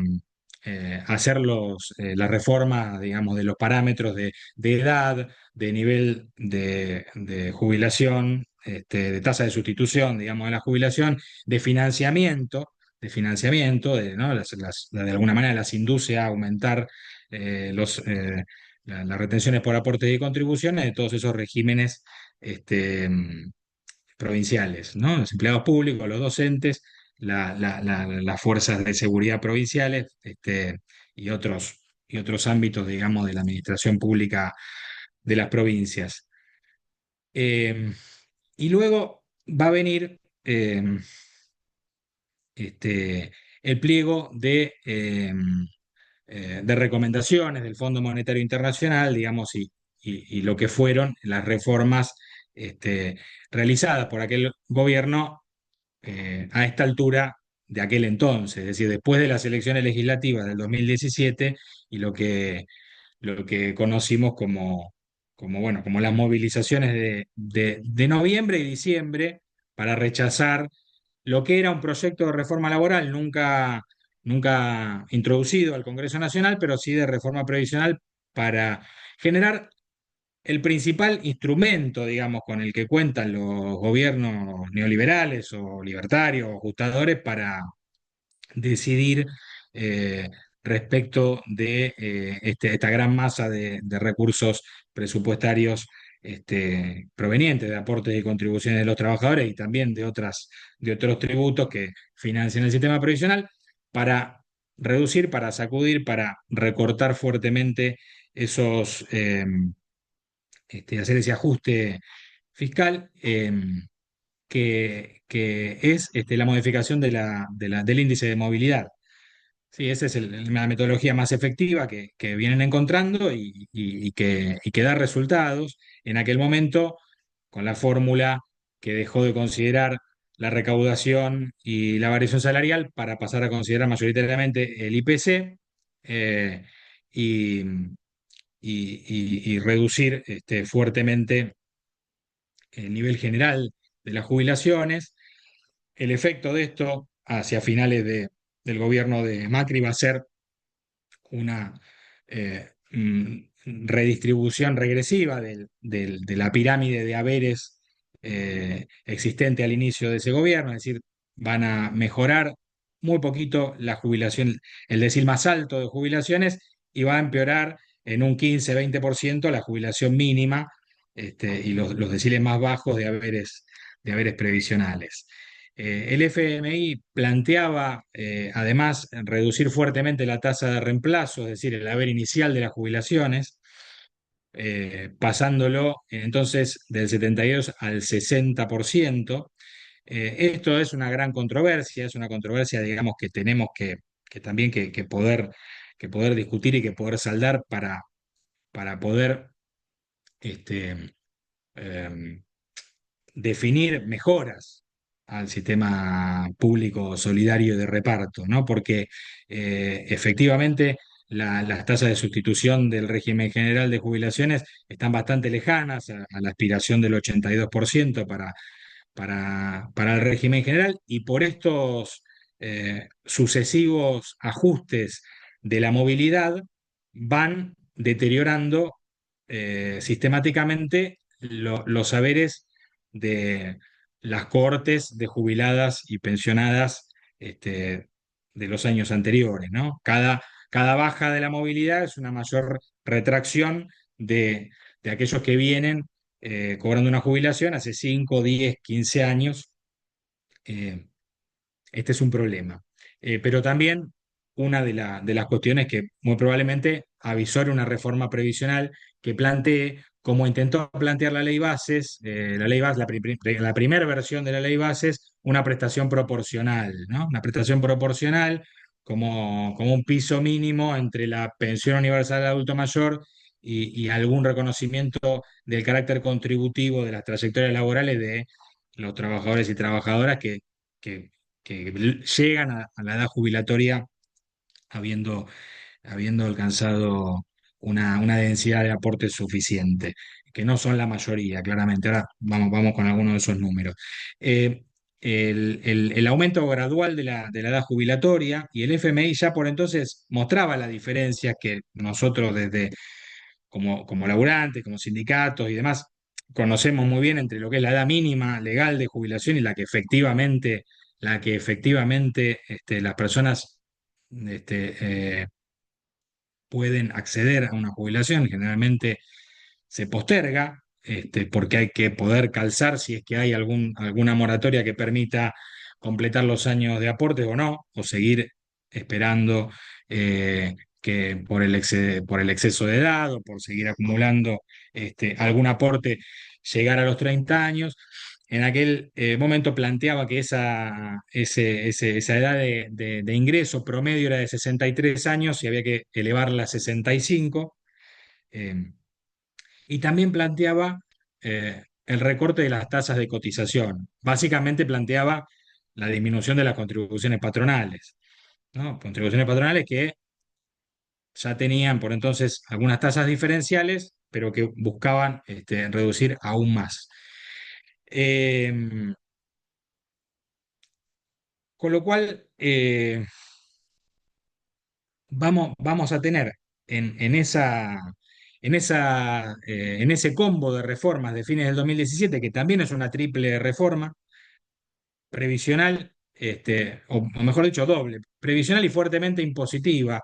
hacer la reforma, digamos, de los parámetros de edad, de nivel de jubilación, de tasa de sustitución, digamos, de la jubilación, ¿no? De alguna manera las induce a aumentar las retenciones por aportes y contribuciones de todos esos regímenes provinciales, ¿no? Los empleados públicos, los docentes, las fuerzas de seguridad provinciales, y otros ámbitos, digamos, de la administración pública de las provincias. Y luego va a venir el pliego de recomendaciones del Fondo Monetario Internacional, digamos, y lo que fueron las reformas realizadas por aquel gobierno a esta altura de aquel entonces, es decir, después de las elecciones legislativas del 2017 y lo que conocimos bueno, como las movilizaciones de noviembre y diciembre para rechazar lo que era un proyecto de reforma laboral nunca introducido al Congreso Nacional, pero sí de reforma previsional para generar el principal instrumento, digamos, con el que cuentan los gobiernos neoliberales o libertarios o ajustadores para decidir eh, respecto de esta gran masa de recursos presupuestarios provenientes de aportes y contribuciones de los trabajadores y también de otros tributos que financian el sistema previsional, para reducir, para sacudir, para recortar fuertemente hacer ese ajuste fiscal, que es la modificación del índice de movilidad. Sí, esa es la metodología más efectiva que vienen encontrando y que da resultados. En aquel momento, con la fórmula que dejó de considerar la recaudación y la variación salarial para pasar a considerar mayoritariamente el IPC, y, y reducir fuertemente el nivel general de las jubilaciones. El efecto de esto hacia finales del gobierno de Macri va a ser una redistribución regresiva de la pirámide de haberes existente al inicio de ese gobierno, es decir, van a mejorar muy poquito la jubilación, el decil más alto de jubilaciones, y va a empeorar en un 15-20% la jubilación mínima, y los deciles más bajos de haberes previsionales. El FMI planteaba, además, reducir fuertemente la tasa de reemplazo, es decir, el haber inicial de las jubilaciones, pasándolo entonces del 72 al 60%. Esto es una gran controversia, es una controversia, digamos, que tenemos que también que poder discutir y que poder saldar para poder este, em, definir mejoras al sistema público solidario de reparto, ¿no? Porque efectivamente las tasas de sustitución del régimen general de jubilaciones están bastante lejanas a la aspiración del 82% para el régimen general, y por estos sucesivos ajustes de la movilidad van deteriorando sistemáticamente los saberes de las cohortes de jubiladas y pensionadas, de los años anteriores, ¿no? Cada baja de la movilidad es una mayor retracción de aquellos que vienen cobrando una jubilación hace 5, 10, 15 años. eh, este es un problema. Pero también una de las cuestiones que muy probablemente avisora una reforma previsional que plantee, como intentó plantear la ley Bases, la primera versión de la ley Bases, una prestación proporcional, ¿no? Una prestación proporcional como un piso mínimo entre la pensión universal de adulto mayor y algún reconocimiento del carácter contributivo de las trayectorias laborales de los trabajadores y trabajadoras que que llegan a la edad jubilatoria habiendo, habiendo alcanzado una densidad de aporte suficiente, que no son la mayoría, claramente. Ahora vamos con algunos de esos números. Eh, el aumento gradual de la edad jubilatoria, y el FMI ya por entonces mostraba las diferencias que nosotros desde como laburantes, como sindicatos y demás, conocemos muy bien entre lo que es la edad mínima legal de jubilación y la que efectivamente las personas este, pueden acceder a una jubilación. Generalmente se posterga, porque hay que poder calzar si es que hay alguna moratoria que permita completar los años de aporte o no, o seguir esperando que por el exceso de edad o por seguir acumulando algún aporte, llegar a los 30 años. En aquel momento planteaba que esa edad de ingreso promedio era de 63 años y había que elevarla a 65. eh, y también planteaba el recorte de las tasas de cotización. Básicamente planteaba la disminución de las contribuciones patronales, ¿no? Contribuciones patronales que ya tenían por entonces algunas tasas diferenciales, pero que buscaban reducir aún más. Con lo cual, vamos a tener en ese combo de reformas de fines del 2017, que también es una triple reforma, previsional, o mejor dicho, doble, previsional y fuertemente impositiva,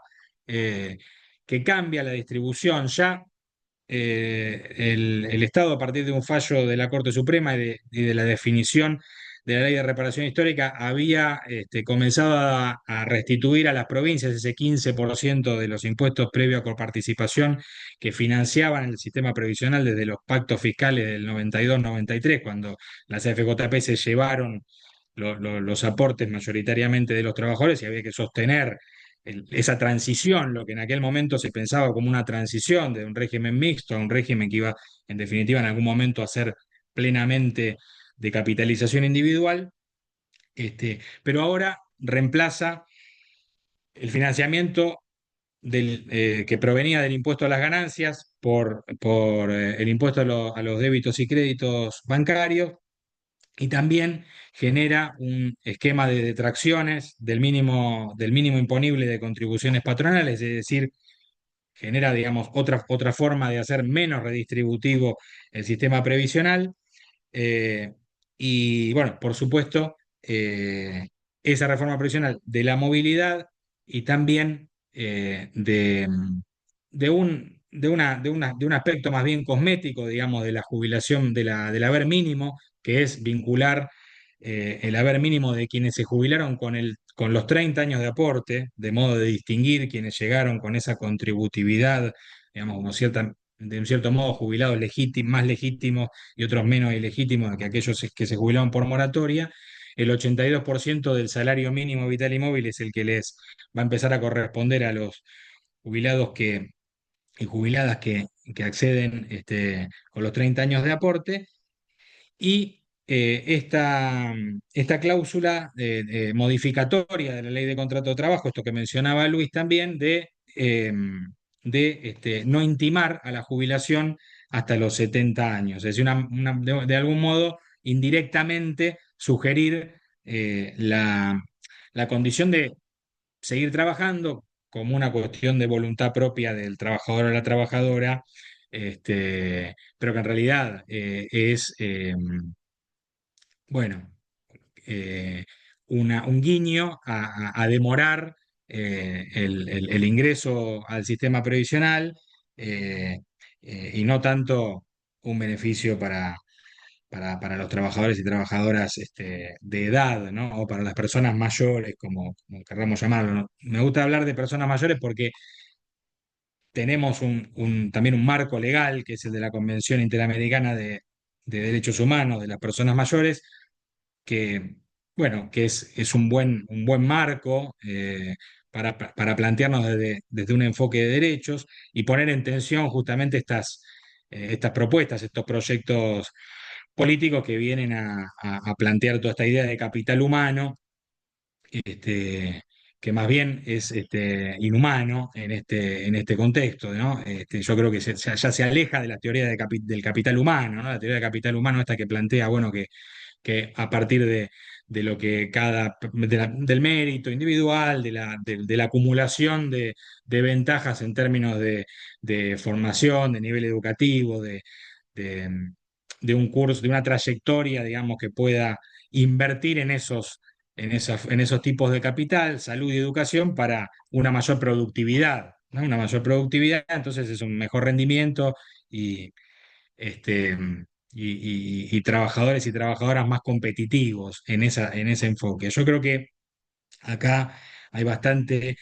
eh, que cambia la distribución ya. El Estado, a partir de un fallo de la Corte Suprema y de la definición de la Ley de Reparación Histórica, había comenzado a restituir a las provincias ese 15% de los impuestos previo a coparticipación que financiaban el sistema previsional desde los pactos fiscales del 92-93, cuando las FJP se llevaron los aportes mayoritariamente de los trabajadores y había que sostener esa transición, lo que en aquel momento se pensaba como una transición de un régimen mixto a un régimen que iba, en definitiva, en algún momento a ser plenamente de capitalización individual. Pero ahora reemplaza el financiamiento que provenía del impuesto a las ganancias por el impuesto a los débitos y créditos bancarios, y también genera un esquema de detracciones del mínimo imponible de contribuciones patronales, es decir, genera, digamos, otra forma de hacer menos redistributivo el sistema previsional. Y bueno, por supuesto, esa reforma previsional de la movilidad y también de un aspecto más bien cosmético, digamos, de la jubilación, del haber mínimo, que es vincular el haber mínimo de quienes se jubilaron con los 30 años de aporte, de modo de distinguir quienes llegaron con esa contributividad, digamos, como de un cierto modo jubilados más legítimos y otros menos ilegítimos que aquellos que se jubilaron por moratoria. El 82% del salario mínimo vital y móvil es el que les va a empezar a corresponder a los jubilados y jubiladas que acceden con los 30 años de aporte. Y esta cláusula modificatoria de la ley de contrato de trabajo, esto que mencionaba Luis también, de no intimar a la jubilación hasta los 70 años. Es decir, de algún modo, indirectamente, sugerir la condición de seguir trabajando como una cuestión de voluntad propia del trabajador o la trabajadora, pero que en realidad bueno, eh, un guiño a demorar el ingreso al sistema previsional, eh, y no tanto un beneficio para los trabajadores y trabajadoras de edad, ¿no? O para las personas mayores, como querramos llamarlo, ¿no? Me gusta hablar de personas mayores porque tenemos también un marco legal, que es el de la Convención Interamericana de Derechos Humanos de las Personas Mayores, que, bueno, que es un buen marco para plantearnos desde un enfoque de derechos y poner en tensión justamente estas propuestas, estos proyectos políticos que vienen a plantear toda esta idea de capital humano, este, que más bien es inhumano en este contexto, ¿no? Yo creo que ya se aleja de la teoría del capital humano, ¿no? La teoría del capital humano esta que plantea, bueno, que a partir de lo que del mérito individual, de la acumulación de ventajas en términos de formación, de nivel educativo, de, de un curso, de una trayectoria, digamos, que pueda invertir en esos tipos de capital, salud y educación para una mayor productividad, ¿no? Una mayor productividad, entonces es un mejor rendimiento y, este, y trabajadores y trabajadoras más competitivos en ese enfoque. Yo creo que acá hay bastante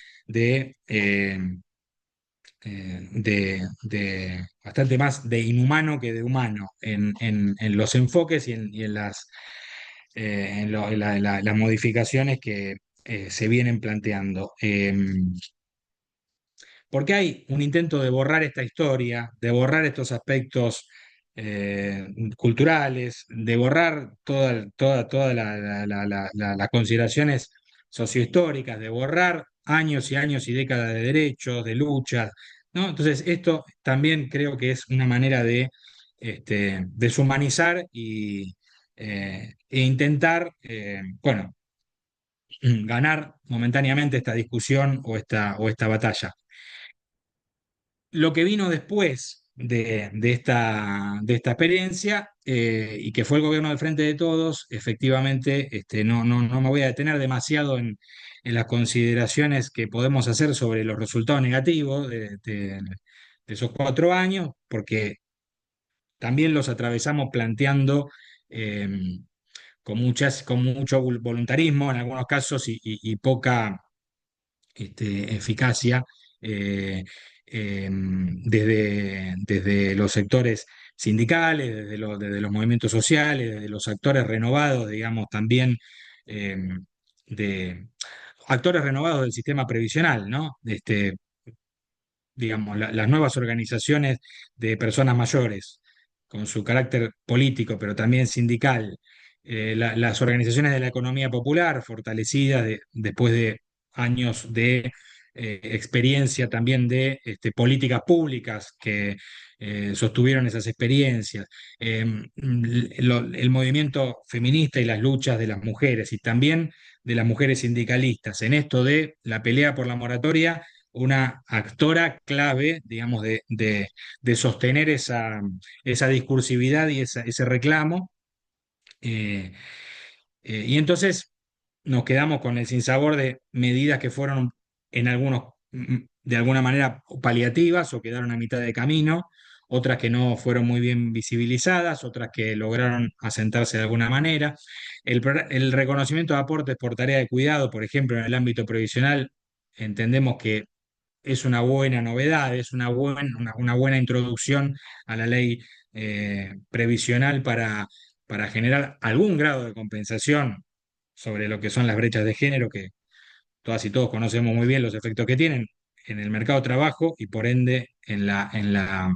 bastante más de inhumano que de humano en los enfoques y en las modificaciones que se vienen planteando. Porque hay un intento de borrar esta historia, de borrar estos aspectos culturales, de borrar todas las consideraciones sociohistóricas, de borrar años y años y décadas de derechos, de luchas, ¿no? Entonces, esto también creo que es una manera de deshumanizar e intentar, bueno, ganar momentáneamente esta discusión o esta batalla. Lo que vino después de esta experiencia, y que fue el gobierno del Frente de Todos, efectivamente, no me voy a detener demasiado en las consideraciones que podemos hacer sobre los resultados negativos de esos 4 años, porque también los atravesamos planteando eh, con mucho voluntarismo en algunos casos y poca eficacia, eh, desde los sectores sindicales, desde los movimientos sociales, desde los actores renovados, digamos, también eh, de actores renovados del sistema previsional, ¿no? Digamos, las nuevas organizaciones de personas mayores, con su carácter político, pero también sindical, las organizaciones de la economía popular, fortalecidas después de años de experiencia también de políticas públicas que sostuvieron esas experiencias, el movimiento feminista y las luchas de las mujeres y también de las mujeres sindicalistas en esto de la pelea por la moratoria, una actora clave, digamos, de sostener esa discursividad y ese reclamo. eh, y entonces nos quedamos con el sinsabor de medidas que fueron en algunos, de alguna manera paliativas o quedaron a mitad de camino, otras que no fueron muy bien visibilizadas, otras que lograron asentarse de alguna manera. El reconocimiento de aportes por tarea de cuidado, por ejemplo, en el ámbito previsional, entendemos que es una buena novedad, es una buena introducción a la ley previsional para generar algún grado de compensación sobre lo que son las brechas de género, que todas y todos conocemos muy bien los efectos que tienen en el mercado de trabajo y por ende en la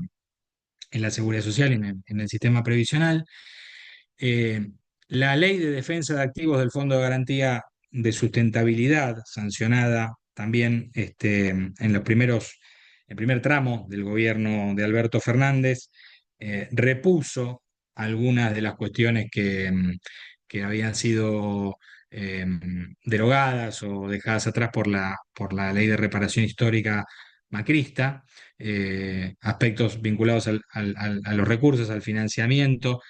seguridad social y en el sistema previsional. Eh, la ley de defensa de activos del Fondo de Garantía de Sustentabilidad, sancionada también en el primer tramo del gobierno de Alberto Fernández, repuso algunas de las cuestiones que habían sido derogadas o dejadas atrás por la ley de reparación histórica macrista, aspectos vinculados a los recursos, al financiamiento,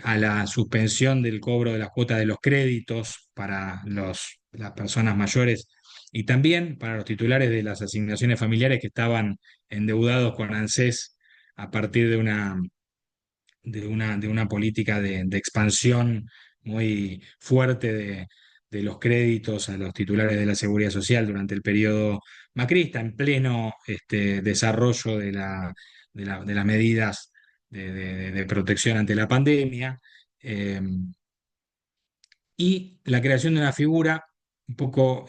a la suspensión del cobro de las cuotas de los créditos para las personas mayores y también para los titulares de las asignaciones familiares que estaban endeudados con ANSES a partir de una política de expansión muy fuerte de los créditos a los titulares de la seguridad social durante el periodo macrista, en pleno desarrollo de las medidas de protección ante la pandemia, eh, y la creación de una figura un poco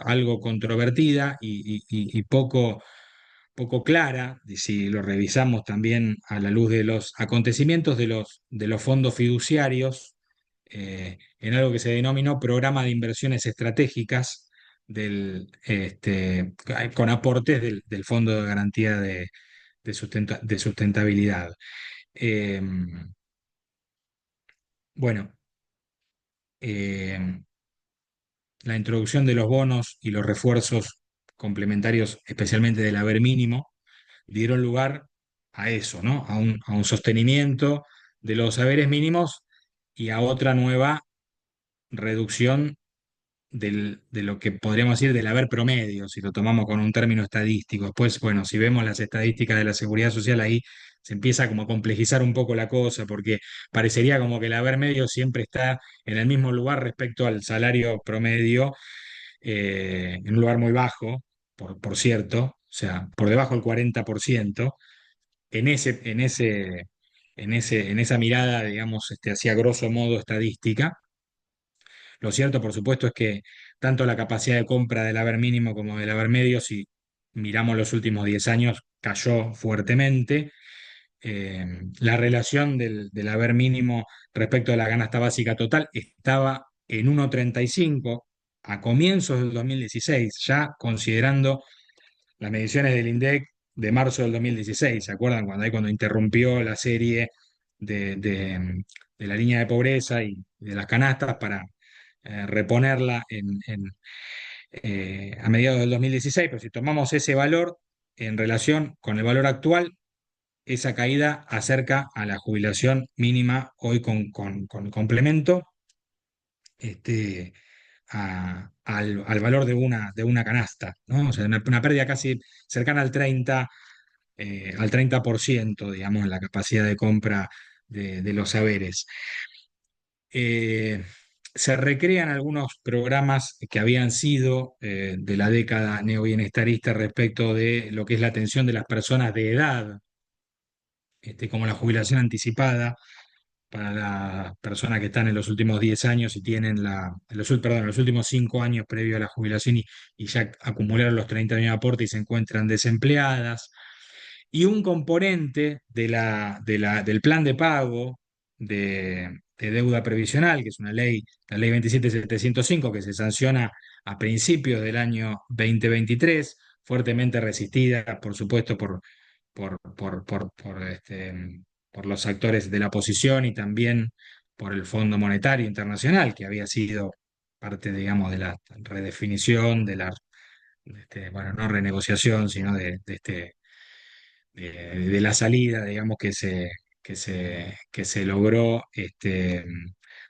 algo controvertida y poco clara, y si lo revisamos también a la luz de los acontecimientos de los fondos fiduciarios, en algo que se denominó programa de inversiones estratégicas con aportes del Fondo de Garantía de Sustentabilidad. Eh, bueno, eh, la introducción de los bonos y los refuerzos complementarios, especialmente del haber mínimo, dieron lugar a eso, ¿no? A un sostenimiento de los saberes mínimos y a otra nueva reducción de lo que podríamos decir del haber promedio, si lo tomamos con un término estadístico. Después, bueno, si vemos las estadísticas de la seguridad social, ahí se empieza como a complejizar un poco la cosa, porque parecería como que el haber medio siempre está en el mismo lugar respecto al salario promedio, en un lugar muy bajo, por cierto, o sea, por debajo del 40%. En en esa mirada, digamos, hacia grosso modo estadística. Lo cierto, por supuesto, es que tanto la capacidad de compra del haber mínimo como del haber medio, si miramos los últimos 10 años, cayó fuertemente. La relación del haber mínimo respecto a la canasta básica total estaba en 1,35 a comienzos del 2016, ya considerando las mediciones del INDEC de marzo del 2016. ¿Se acuerdan cuando interrumpió la serie de la línea de pobreza y de las canastas para reponerla a mediados del 2016? Pero si tomamos ese valor en relación con el valor actual, esa caída acerca a la jubilación mínima hoy con complemento, al valor de una canasta, ¿no? O sea, una pérdida casi cercana al 30%, digamos, en la capacidad de compra de los saberes. Eh, Se recrean algunos programas que habían sido de la década neobienestarista respecto de lo que es la atención de las personas de edad, como la jubilación anticipada para las personas que están en los últimos 10 años y tienen perdón, en los últimos 5 años previo a la jubilación y ya acumularon los 30 años de aporte y se encuentran desempleadas. Y un componente del plan de pago de deuda previsional, que es una ley, la ley 27705, que se sanciona a principios del año 2023, fuertemente resistida, por supuesto, por los actores de la oposición y también por el Fondo Monetario Internacional, que había sido parte, digamos, de la redefinición, bueno, no renegociación, sino de la salida, digamos, que se logró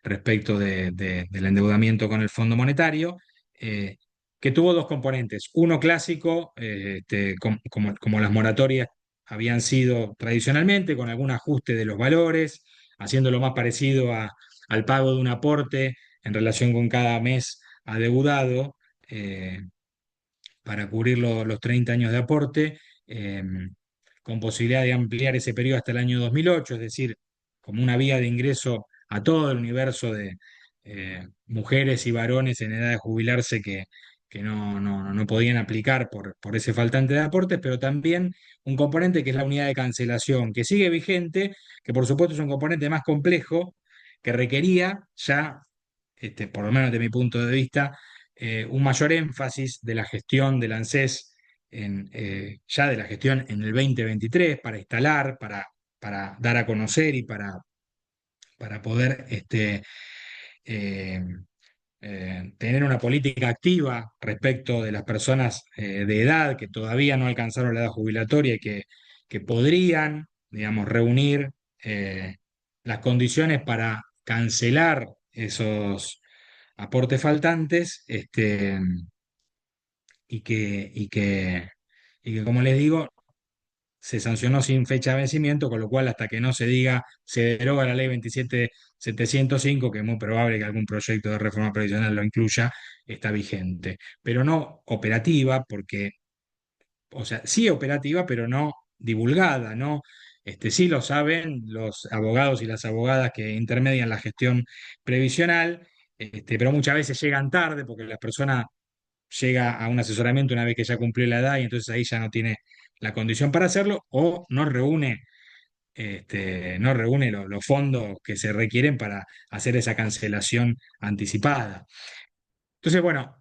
respecto del endeudamiento con el Fondo Monetario, que tuvo dos componentes. Uno clásico, como las moratorias habían sido tradicionalmente, con algún ajuste de los valores, haciéndolo más parecido al pago de un aporte en relación con cada mes adeudado, para cubrir los 30 años de aporte, eh, con posibilidad de ampliar ese periodo hasta el año 2008, es decir, como una vía de ingreso a todo el universo de mujeres y varones en edad de jubilarse que no podían aplicar por ese faltante de aportes, pero también un componente que es la unidad de cancelación, que sigue vigente, que por supuesto es un componente más complejo, que requería ya, por lo menos de mi punto de vista, un mayor énfasis de la gestión del ANSES, ya de la gestión en el 2023, para instalar, para dar a conocer y para poder eh, tener una política activa respecto de las personas de edad que todavía no alcanzaron la edad jubilatoria y que podrían, digamos, reunir las condiciones para cancelar esos aportes faltantes, y que, como les digo, se sancionó sin fecha de vencimiento, con lo cual hasta que no se diga se deroga la ley 27705, que es muy probable que algún proyecto de reforma previsional lo incluya, está vigente. Pero no operativa, porque, o sea, sí operativa, pero no divulgada, ¿no? Sí lo saben los abogados y las abogadas que intermedian la gestión previsional, pero muchas veces llegan tarde porque la persona llega a un asesoramiento una vez que ya cumplió la edad y entonces ahí ya no tiene la condición para hacerlo o no reúne los fondos que se requieren para hacer esa cancelación anticipada. Entonces, bueno,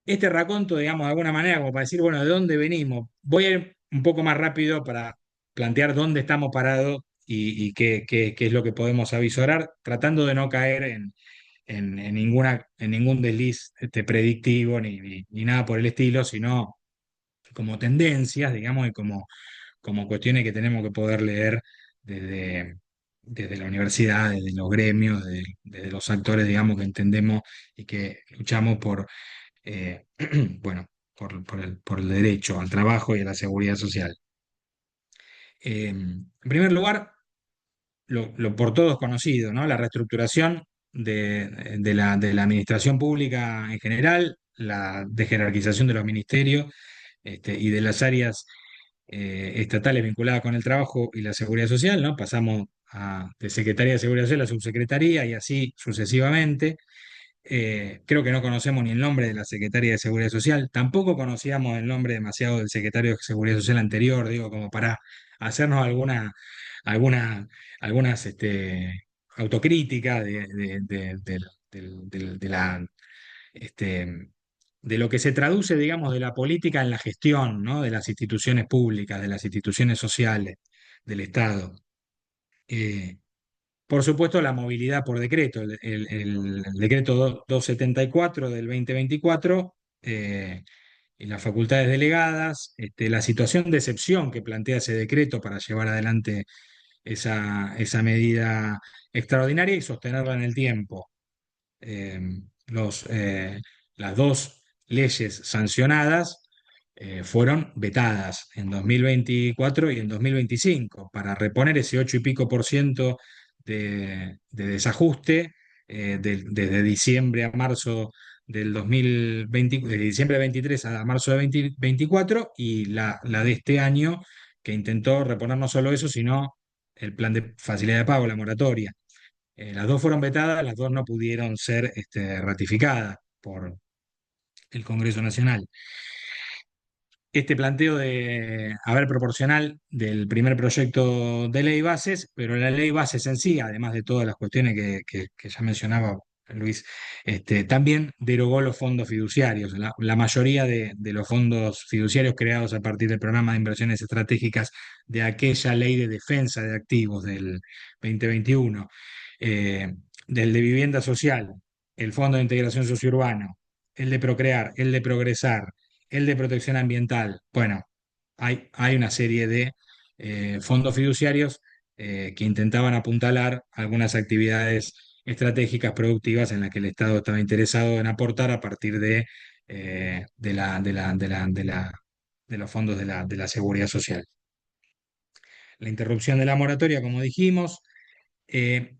este raconto, digamos, de alguna manera, como para decir, bueno, ¿de dónde venimos? Voy a ir un poco más rápido para plantear dónde estamos parados y qué es lo que podemos avisorar, tratando de no caer en ningún desliz predictivo ni nada por el estilo, sino como tendencias, digamos, y como cuestiones que tenemos que poder leer desde, desde la universidad, desde los gremios, desde los actores, digamos, que entendemos y que luchamos eh, bueno, por el derecho al trabajo y a la seguridad social. En primer lugar, lo por todos conocido, ¿no? La reestructuración de la administración pública en general, la desjerarquización de los ministerios, y de las áreas estatales vinculadas con el trabajo y la seguridad social, ¿no? Pasamos de Secretaría de Seguridad Social a Subsecretaría y así sucesivamente. Creo que no conocemos ni el nombre de la Secretaría de Seguridad Social, tampoco conocíamos el nombre demasiado del Secretario de Seguridad Social anterior, digo, como para hacernos alguna, algunas autocríticas de la, este, de lo que se traduce, digamos, de la política en la gestión, ¿no? De las instituciones públicas, de las instituciones sociales, del Estado. Eh, por supuesto, la movilidad por decreto, el decreto 274 del 2024, y las facultades delegadas, la situación de excepción que plantea ese decreto para llevar adelante esa medida extraordinaria y sostenerla en el tiempo. Eh, los, las dos leyes sancionadas fueron vetadas en 2024 y en 2025 para reponer ese 8 y pico por ciento de desajuste, desde diciembre a marzo del 2020, de diciembre de 23 a marzo de 2024, y la de este año, que intentó reponer no solo eso, sino el plan de facilidad de pago, la moratoria. Las dos fueron vetadas, las dos no pudieron ser ratificadas por el Congreso Nacional. Este planteo de haber proporcional del primer proyecto de ley bases, pero la ley bases en sí, además de todas las cuestiones que ya mencionaba Luis, también derogó los fondos fiduciarios. La mayoría de los fondos fiduciarios creados a partir del programa de inversiones estratégicas de aquella ley de defensa de activos del 2021, del de vivienda social, el Fondo de Integración Sociourbano, el de Procrear, el de Progresar, el de protección ambiental. Bueno, hay una serie de fondos fiduciarios que intentaban apuntalar algunas actividades estratégicas productivas en las que el Estado estaba interesado en aportar a partir de los fondos de la seguridad social. La interrupción de la moratoria, como dijimos, eh,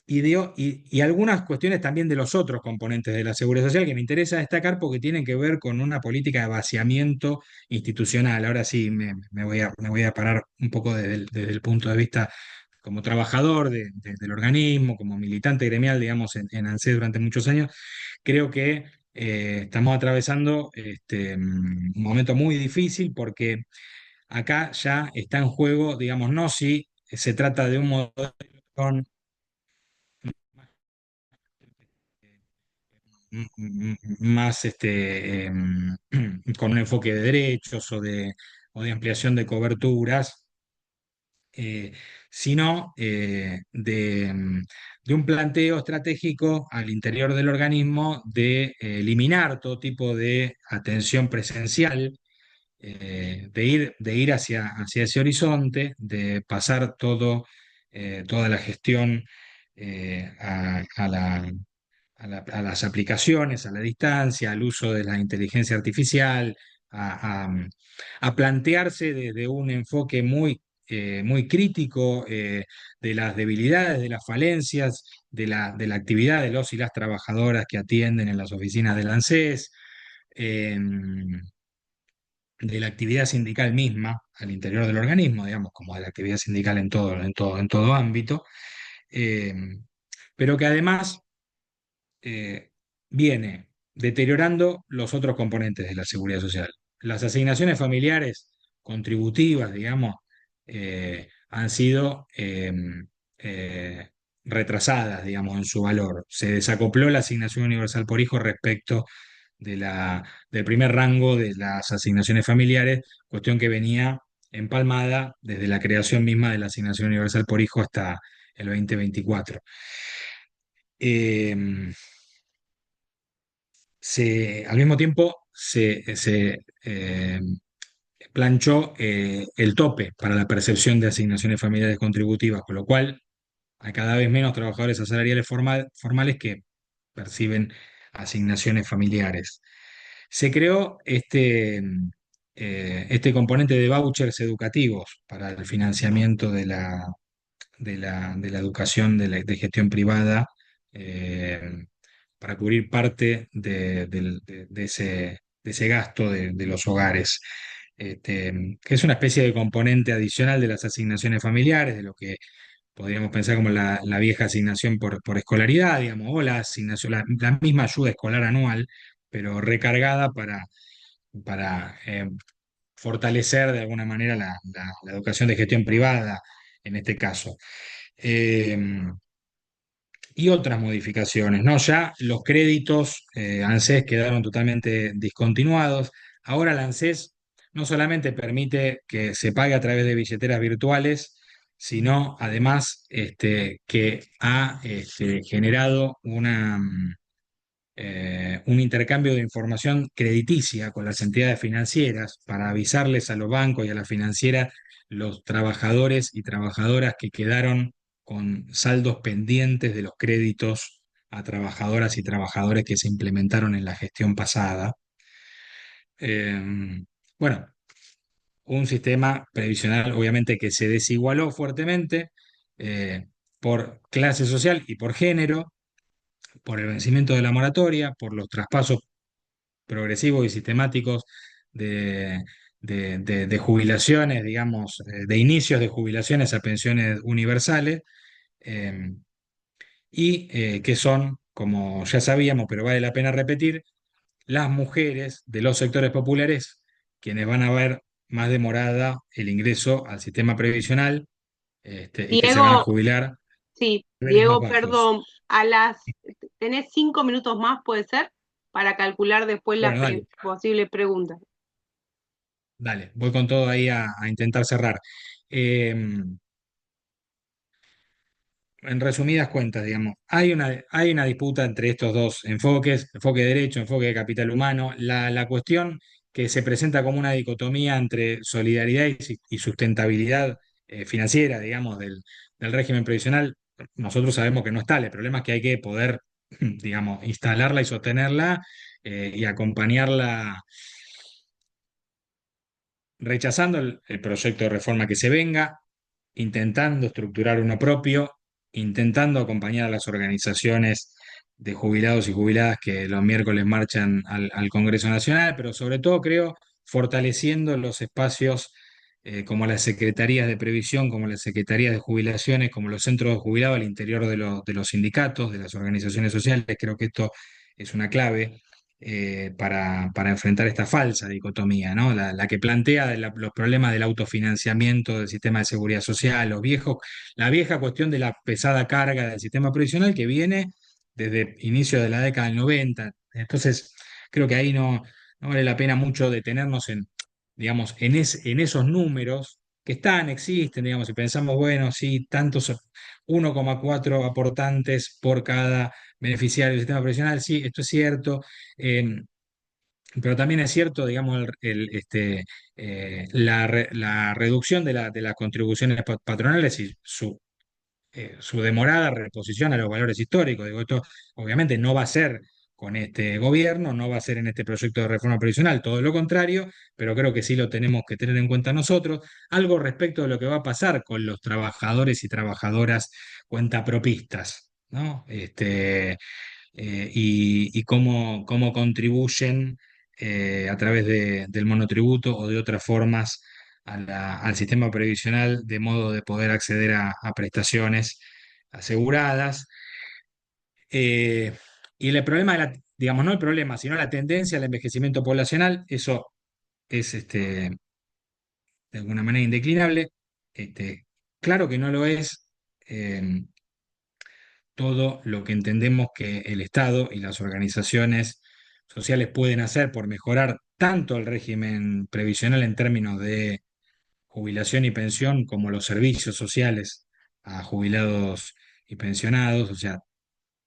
y algunas cuestiones también de los otros componentes de la seguridad social que me interesa destacar porque tienen que ver con una política de vaciamiento institucional. Ahora sí, me voy a parar un poco desde el punto de vista como trabajador del organismo, como militante gremial, digamos, en ANSES durante muchos años. Creo que estamos atravesando un momento muy difícil porque acá ya está en juego, digamos, no si se trata de un modelo más con un enfoque de derechos o de ampliación de coberturas, eh, sino de un planteo estratégico al interior del organismo de eliminar todo tipo de atención presencial, de ir hacia ese horizonte, de pasar toda la gestión a las aplicaciones, a la distancia, al uso de la inteligencia artificial, a, a- a plantearse desde un enfoque muy crítico de las debilidades, de las falencias, de la actividad de los y las trabajadoras que atienden en las oficinas del ANSES, de la actividad sindical misma al interior del organismo, digamos, como de la actividad sindical en todo ámbito, eh, pero que además eh, viene deteriorando los otros componentes de la seguridad social. Las asignaciones familiares contributivas, digamos, han sido eh, retrasadas, digamos, en su valor. Se desacopló la asignación universal por hijo respecto del primer rango de las asignaciones familiares, cuestión que venía empalmada desde la creación misma de la asignación universal por hijo hasta el 2024. Eh, Al mismo tiempo se planchó el tope para la percepción de asignaciones familiares contributivas, con lo cual hay cada vez menos trabajadores asalariales formales que perciben asignaciones familiares. Se creó este componente de vouchers educativos para el financiamiento de la educación de gestión privada, eh, para cubrir parte de ese gasto de los hogares, que es una especie de componente adicional de las asignaciones familiares, de lo que podríamos pensar como la vieja asignación por escolaridad, digamos, o la asignación, la misma ayuda escolar anual, pero recargada para fortalecer de alguna manera la educación de gestión privada, en este caso. Eh, y otras modificaciones, ¿no? Ya los créditos ANSES quedaron totalmente discontinuados. Ahora el ANSES no solamente permite que se pague a través de billeteras virtuales, sino además que ha generado un intercambio de información crediticia con las entidades financieras para avisarles a los bancos y a la financiera los trabajadores y trabajadoras que quedaron con saldos pendientes de los créditos a trabajadoras y trabajadores que se implementaron en la gestión pasada. Bueno, un sistema previsional obviamente que se desigualó fuertemente eh, por clase social y por género, por el vencimiento de la moratoria, por los traspasos progresivos y sistemáticos de, de jubilaciones, digamos, de inicios de jubilaciones a pensiones universales, eh, y que son, como ya sabíamos, pero vale la pena repetir, las mujeres de los sectores populares quienes van a ver más demorada el ingreso al sistema previsional, y que se van a Diego, jubilar sí, a niveles más Diego, bajos. perdón, tenés 5 minutos más, puede ser, para calcular después las Bueno, dale, posibles preguntas. dale, voy con todo ahí a intentar cerrar. Eh, en resumidas cuentas, digamos, hay una disputa entre estos dos enfoques, enfoque de derecho, enfoque de capital humano. La cuestión que se presenta como una dicotomía entre solidaridad y sustentabilidad financiera, digamos, del régimen previsional, nosotros sabemos que no es tal, el problema es que hay que poder, digamos, instalarla y sostenerla y acompañarla rechazando el proyecto de reforma que se venga, intentando estructurar uno propio, intentando acompañar a las organizaciones de jubilados y jubiladas que los miércoles marchan al Congreso Nacional, pero sobre todo creo fortaleciendo los espacios como las secretarías de previsión, como las secretarías de jubilaciones, como los centros de jubilados al interior de los sindicatos, de las organizaciones sociales. Creo que esto es una clave para enfrentar esta falsa dicotomía, ¿no? La que plantea los problemas del autofinanciamiento del sistema de seguridad social, la vieja cuestión de la pesada carga del sistema previsional que viene desde inicio de la década del 90. Entonces, creo que ahí no vale la pena mucho detenernos en, digamos, en esos números que existen, digamos, y pensamos, bueno, sí, tantos 1,4 aportantes por cada beneficiario del sistema previsional, sí, esto es cierto, eh, pero también es cierto, digamos, la reducción de las contribuciones patronales y su demorada reposición a los valores históricos. Digo, esto obviamente no va a ser con este gobierno, no va a ser en este proyecto de reforma previsional, todo lo contrario, pero creo que sí lo tenemos que tener en cuenta nosotros. Algo respecto de lo que va a pasar con los trabajadores y trabajadoras cuentapropistas, ¿no? Y cómo contribuyen a través del monotributo o de otras formas al sistema previsional de modo de poder acceder a prestaciones aseguradas. Eh, y el problema, digamos, no el problema, sino la tendencia al envejecimiento poblacional, eso es de alguna manera indeclinable. Claro que no lo es. eh, Todo lo que entendemos que el Estado y las organizaciones sociales pueden hacer por mejorar tanto el régimen previsional en términos de jubilación y pensión como los servicios sociales a jubilados y pensionados, o sea,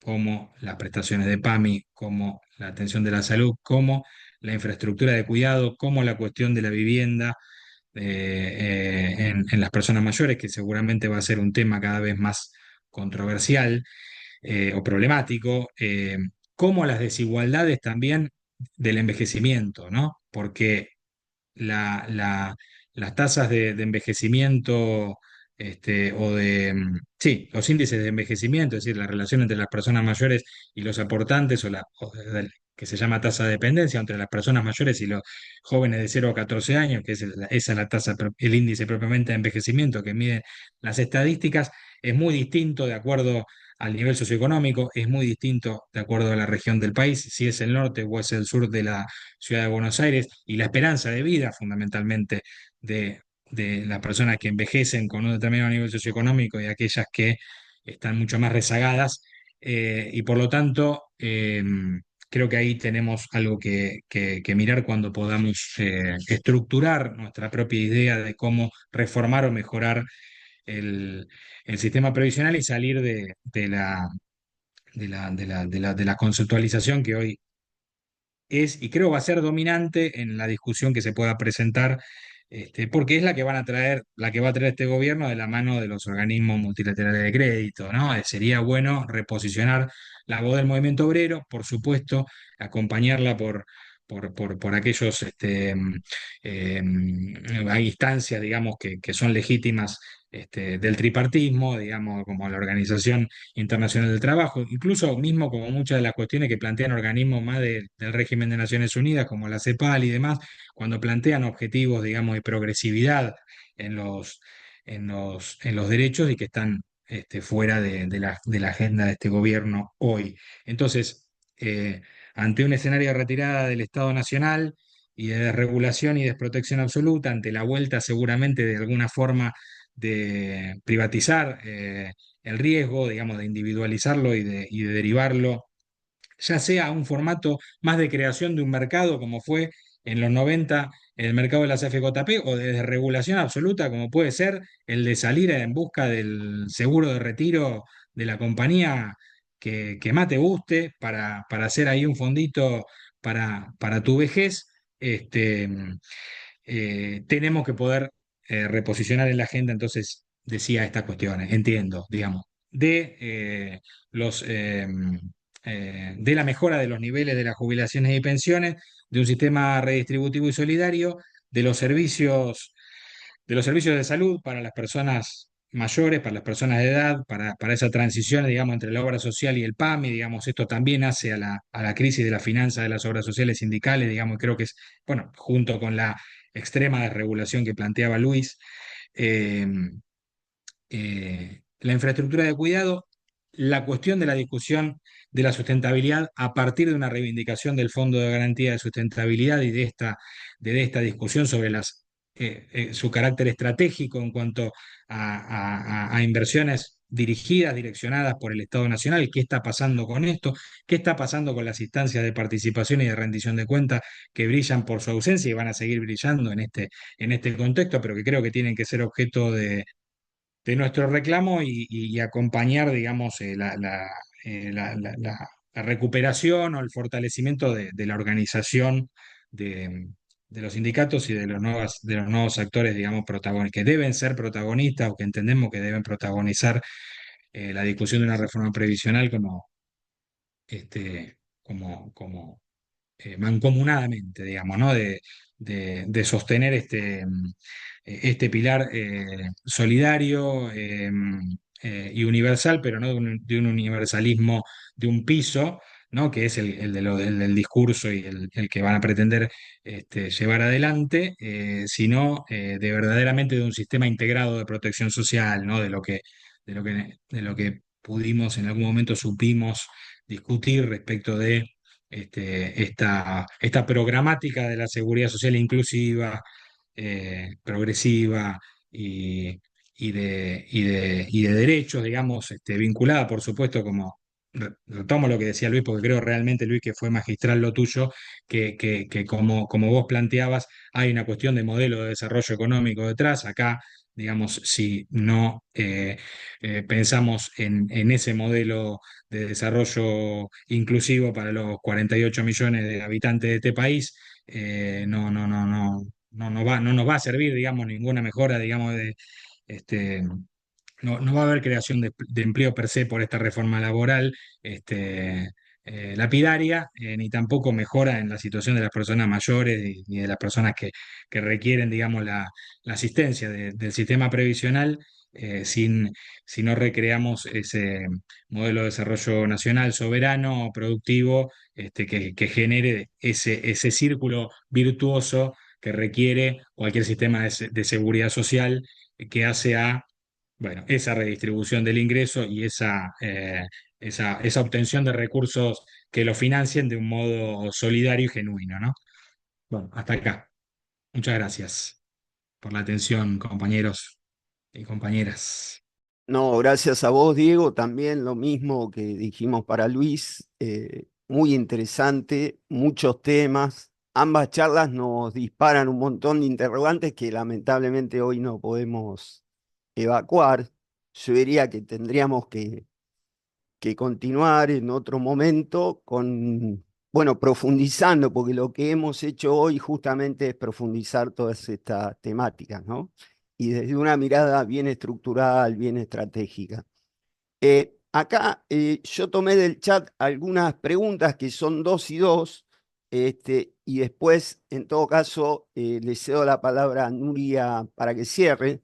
como las prestaciones de PAMI, como la atención de la salud, como la infraestructura de cuidado, como la cuestión de la vivienda en las personas mayores, que seguramente va a ser un tema cada vez más controversial o problemático, como las desigualdades también del envejecimiento, ¿no? Porque la- la- las tasas de envejecimiento sí, los índices de envejecimiento, es decir, la relación entre las personas mayores y los aportantes que se llama tasa de dependencia entre las personas mayores y los jóvenes de 0 a 14 años, que esa es la tasa, el índice propiamente de envejecimiento que miden las estadísticas, es muy distinto de acuerdo al nivel socioeconómico, es muy distinto de acuerdo a la región del país, si es el norte o es el sur de la ciudad de Buenos Aires, y la esperanza de vida fundamentalmente de las personas que envejecen con un determinado nivel socioeconómico y aquellas que están mucho más rezagadas. Y por lo tanto, creo que ahí tenemos algo que mirar cuando podamos estructurar nuestra propia idea de cómo reformar o mejorar el, el sistema previsional y salir de la conceptualización que hoy es y creo va a ser dominante en la discusión que se pueda presentar, porque es la que van a traer, la que va a traer este gobierno de la mano de los organismos multilaterales de crédito, ¿no? Sería bueno reposicionar la voz del movimiento obrero, por supuesto, acompañarla por aquellos hay instancias, digamos, que son legítimas del tripartismo, digamos, como la Organización Internacional del Trabajo, incluso mismo como muchas de las cuestiones que plantean organismos más del régimen de Naciones Unidas, como la CEPAL y demás, cuando plantean objetivos, digamos, de progresividad en los derechos y que están fuera de la agenda de este gobierno hoy. Entonces, ante un escenario de retirada del Estado Nacional y de desregulación y desprotección absoluta, ante la vuelta seguramente de alguna forma de privatizar el riesgo, digamos, de individualizarlo y de derivarlo, ya sea a un formato más de creación de un mercado, como fue en los 90 el mercado de las FJP, o de desregulación absoluta, como puede ser el de salir en busca del seguro de retiro de la compañía que más te guste para hacer ahí un fondito para tu vejez. Tenemos que poder reposicionar en la agenda, entonces decía estas cuestiones, entiendo, digamos. de la mejora de los niveles de las jubilaciones y pensiones, de un sistema redistributivo y solidario, de los servicios de salud para las personas mayores, para las personas de edad, para esa transición, digamos, entre la obra social y el PAMI, digamos, esto también hace a la crisis de la finanza de las obras sociales sindicales, digamos, creo que es, bueno, junto con la extrema desregulación que planteaba Luis, eh, la infraestructura de cuidado, la cuestión de la discusión de la sustentabilidad a partir de una reivindicación del Fondo de Garantía de Sustentabilidad y de esta discusión sobre su carácter estratégico en cuanto a inversiones dirigidas, direccionadas por el Estado Nacional. ¿Qué está pasando con esto? ¿Qué está pasando con las instancias de participación y de rendición de cuentas que brillan por su ausencia y van a seguir brillando en este contexto, pero que creo que tienen que ser objeto de nuestro reclamo y acompañar, digamos, la recuperación o el fortalecimiento de la organización de, de los sindicatos y de los nuevos actores, digamos, que deben ser protagonistas o que entendemos que deben protagonizar la discusión de una reforma previsional como mancomunadamente, digamos, ¿no? De sostener este pilar solidario y universal, pero no de un universalismo de un piso, ¿no? Que es el del discurso y el que van a pretender llevar adelante, sino de verdaderamente de un sistema integrado de protección social, ¿no? De lo que pudimos, en algún momento supimos discutir respecto de esta programática de la seguridad social inclusiva, progresiva y de derechos, digamos, vinculada, por supuesto, como retomo lo que decía Luis, porque creo realmente, Luis, que fue magistral lo tuyo, que como vos planteabas, hay una cuestión de modelo de desarrollo económico detrás. Acá, digamos, si no pensamos en ese modelo de desarrollo inclusivo para los 48 millones de habitantes de este país, no nos va a servir, digamos, ninguna mejora, digamos, este, no va a haber creación de empleo per se por esta reforma laboral lapidaria, ni tampoco mejora en la situación de las personas mayores ni de las personas que requieren, digamos, la asistencia del sistema previsional, si no recreamos ese modelo de desarrollo nacional soberano, productivo, que genere ese círculo virtuoso que requiere cualquier sistema de seguridad social, que hace bueno, esa redistribución del ingreso y esa obtención de recursos que lo financien de un modo solidario y genuino, ¿no? Bueno, hasta acá. Muchas gracias por la atención, compañeros y compañeras. No, gracias a vos, Diego, también lo mismo que dijimos para Luis, muy interesante, muchos temas. Ambas charlas nos disparan un montón de interrogantes que lamentablemente hoy no podemos evacuar. Yo diría que tendríamos que continuar en otro momento con, bueno, profundizando, porque lo que hemos hecho hoy justamente es profundizar todas estas temáticas, ¿no? Y desde una mirada bien estructural, bien estratégica. Acá yo tomé del chat algunas preguntas que son dos y dos, y después, en todo caso, le cedo la palabra a Nuria para que cierre.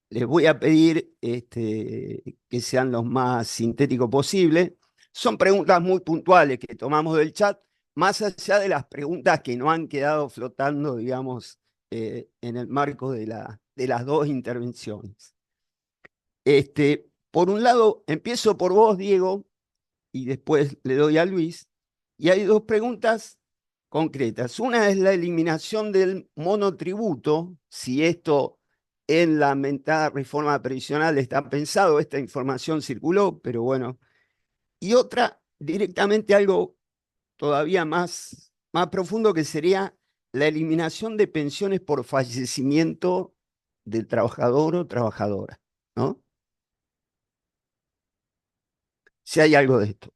Les voy a pedir que sean los más sintéticos posible. Son preguntas muy puntuales que tomamos del chat, más allá de las preguntas que no han quedado flotando, digamos, en el marco de las dos intervenciones. Por un lado, empiezo por vos, Diego, y después le doy a Luis. Y hay dos preguntas concretas. Una es la eliminación del monotributo, si esto en la mentada reforma previsional está pensado, esta información circuló, pero bueno. Y otra, directamente algo todavía más profundo, que sería la eliminación de pensiones por fallecimiento del trabajador o trabajadora, ¿no? Si hay algo de esto.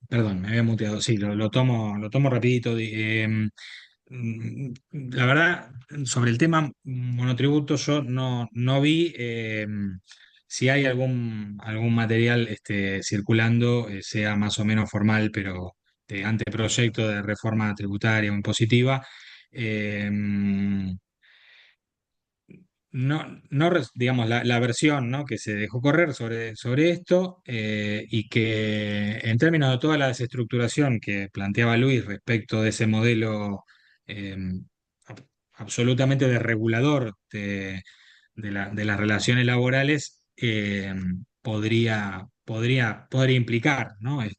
Perdón, me había muteado. Sí, lo tomo rapidito. La verdad, sobre el tema monotributo yo no vi si hay algún material circulando, sea más o menos formal, pero de anteproyecto de reforma tributaria o impositiva. eh, digamos, la versión, ¿no?, que se dejó correr sobre esto, y que en términos de toda la desestructuración que planteaba Luis respecto de ese modelo eh, ab- absolutamente desregulador de las relaciones laborales, podría implicar, ¿no? El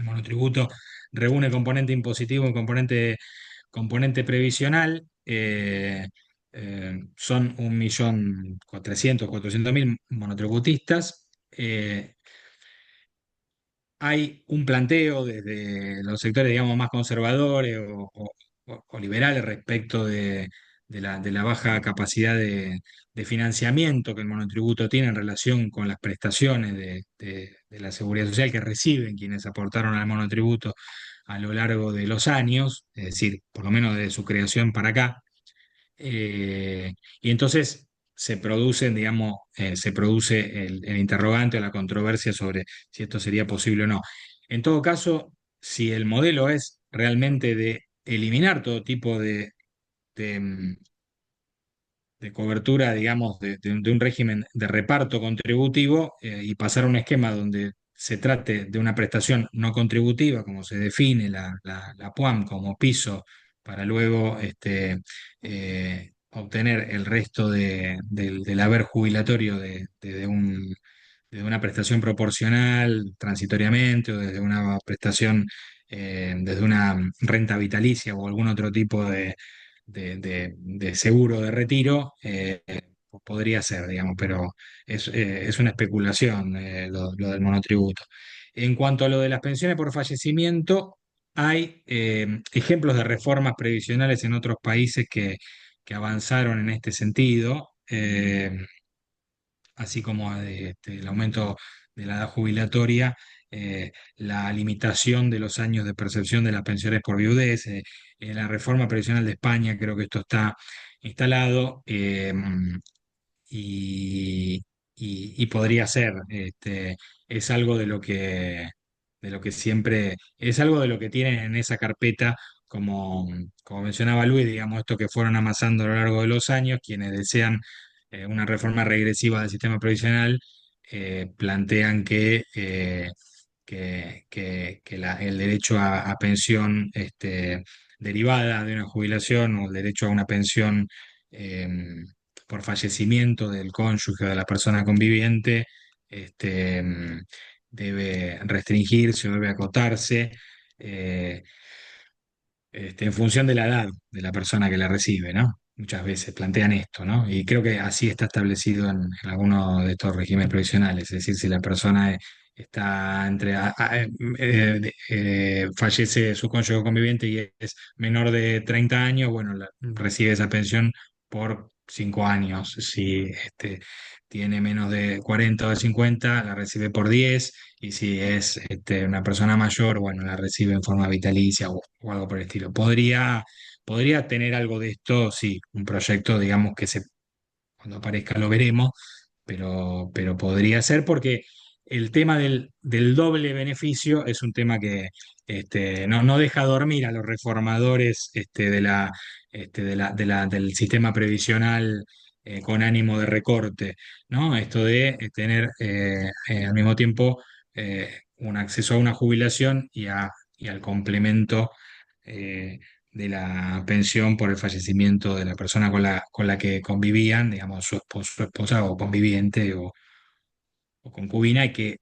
monotributo reúne componente impositivo y componente previsional. Son 1.300.000, 400.000 monotributistas. Hay un planteo desde los sectores, digamos, más conservadores o liberales respecto de la baja capacidad de financiamiento que el monotributo tiene en relación con las prestaciones de la seguridad social que reciben quienes aportaron al monotributo a lo largo de los años, es decir, por lo menos desde su creación para acá. eh, y entonces se produce el interrogante o la controversia sobre si esto sería posible o no. En todo caso, si el modelo es realmente de eliminar todo tipo de, mm, de cobertura, digamos, de un régimen de reparto contributivo, y pasar a un esquema donde se trate de una prestación no contributiva, como se define la PUAM como piso, para luego obtener el resto del haber jubilatorio de una prestación proporcional transitoriamente, o desde una prestación, desde una renta vitalicia o algún otro tipo de seguro de retiro. Podría ser, digamos, pero es una especulación, lo del monotributo. En cuanto a lo de las pensiones por fallecimiento, hay ejemplos de reformas previsionales en otros países que avanzaron en este sentido. Así como el aumento de la edad jubilatoria, la limitación de los años de percepción de las pensiones por viudez. En la reforma previsional de España creo que esto está instalado, y, y podría ser. Es algo de lo que siempre, es algo de lo que tienen en esa carpeta, como mencionaba Luis, digamos, esto que fueron amasando a lo largo de los años, quienes desean una reforma regresiva del sistema previsional. Plantean que el derecho a pensión derivada de una jubilación, o el derecho a una pensión eh, por fallecimiento del cónyuge o de la persona conviviente, este, mm, debe restringirse o debe acotarse, eh, en función de la edad de la persona que la recibe, ¿no? Muchas veces plantean esto, ¿no? Y creo que así está establecido en algunos de estos regímenes provisionales. Es decir, si la persona está fallece su cónyuge conviviente y es menor de 30 años, bueno, recibe esa pensión por 5 años. Si tiene menos de 40 o de 50, la recibe por 10. Y si es una persona mayor, bueno, la recibe en forma vitalicia o algo por el estilo. Podría tener algo de esto, sí, un proyecto, digamos, cuando aparezca lo veremos, pero podría ser, porque el tema del doble beneficio es un tema que no deja dormir a los reformadores del sistema previsional, con ánimo de recorte, ¿no? Esto de tener al mismo tiempo un acceso a una jubilación y al complemento de la pensión por el fallecimiento de la persona con la que convivían, digamos, su esposa o conviviente o concubina, y que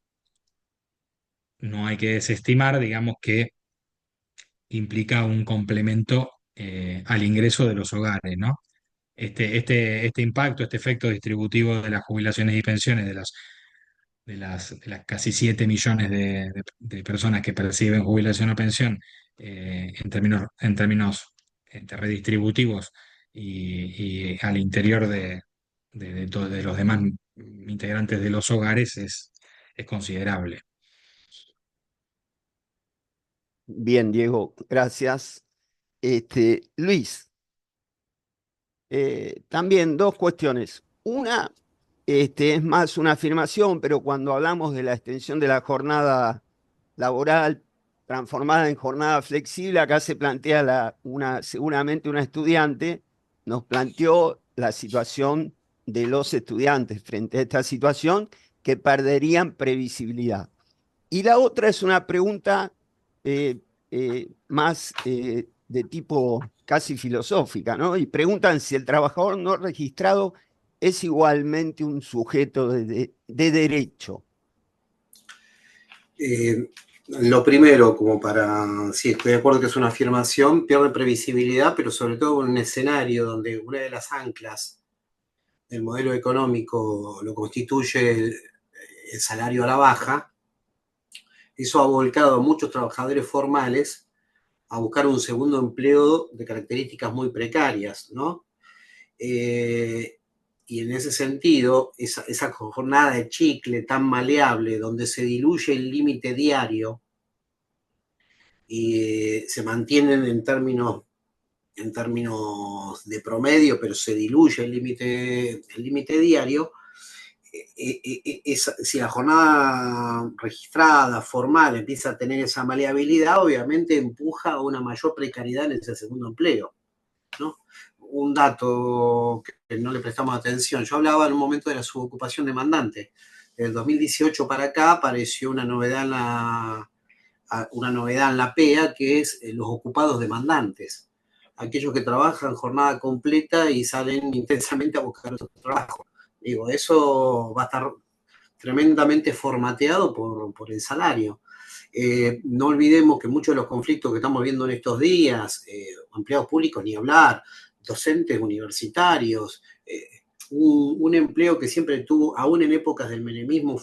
no hay que desestimar, digamos, que implica un complemento al ingreso de los hogares, ¿no? Este impacto, este efecto distributivo de las jubilaciones y pensiones de las casi 7 millones de personas que perciben jubilación o pensión, en términos redistributivos, y al interior de los demás integrantes de los hogares, es considerable. Bien, Diego, gracias. Luis, también dos cuestiones. Una, es más una afirmación, pero cuando hablamos de la extensión de la jornada laboral transformada en jornada flexible, acá se plantea seguramente una estudiante nos planteó la situación de los estudiantes frente a esta situación que perderían previsibilidad. Y la otra es una pregunta más de tipo casi filosófica, ¿no? Y preguntan si el trabajador no registrado es igualmente un sujeto de derecho. Lo primero, sí, estoy de acuerdo que es una afirmación, pierde previsibilidad, pero sobre todo en un escenario donde una de las anclas del modelo económico lo constituye el salario a la baja. Eso ha volcado a muchos trabajadores formales a buscar un segundo empleo de características muy precarias, ¿no? Y en ese sentido, esa jornada de chicle tan maleable, donde se diluye el límite diario y se mantienen en términos de promedio, pero se diluye el límite diario, si la jornada registrada, formal, empieza a tener esa maleabilidad, obviamente empuja a una mayor precariedad en ese segundo empleo, ¿no? Un dato que no le prestamos atención, yo hablaba en un momento de la subocupación demandante. Del 2018 para acá apareció una novedad en la PEA, que es los ocupados demandantes, aquellos que trabajan jornada completa y salen intensamente a buscar otro trabajo. Digo, eso va a estar tremendamente formateado por el salario. No olvidemos que muchos de los conflictos que estamos viendo en estos días, empleados públicos ni hablar, docentes universitarios, un empleo que siempre tuvo, aún en épocas del menemismo,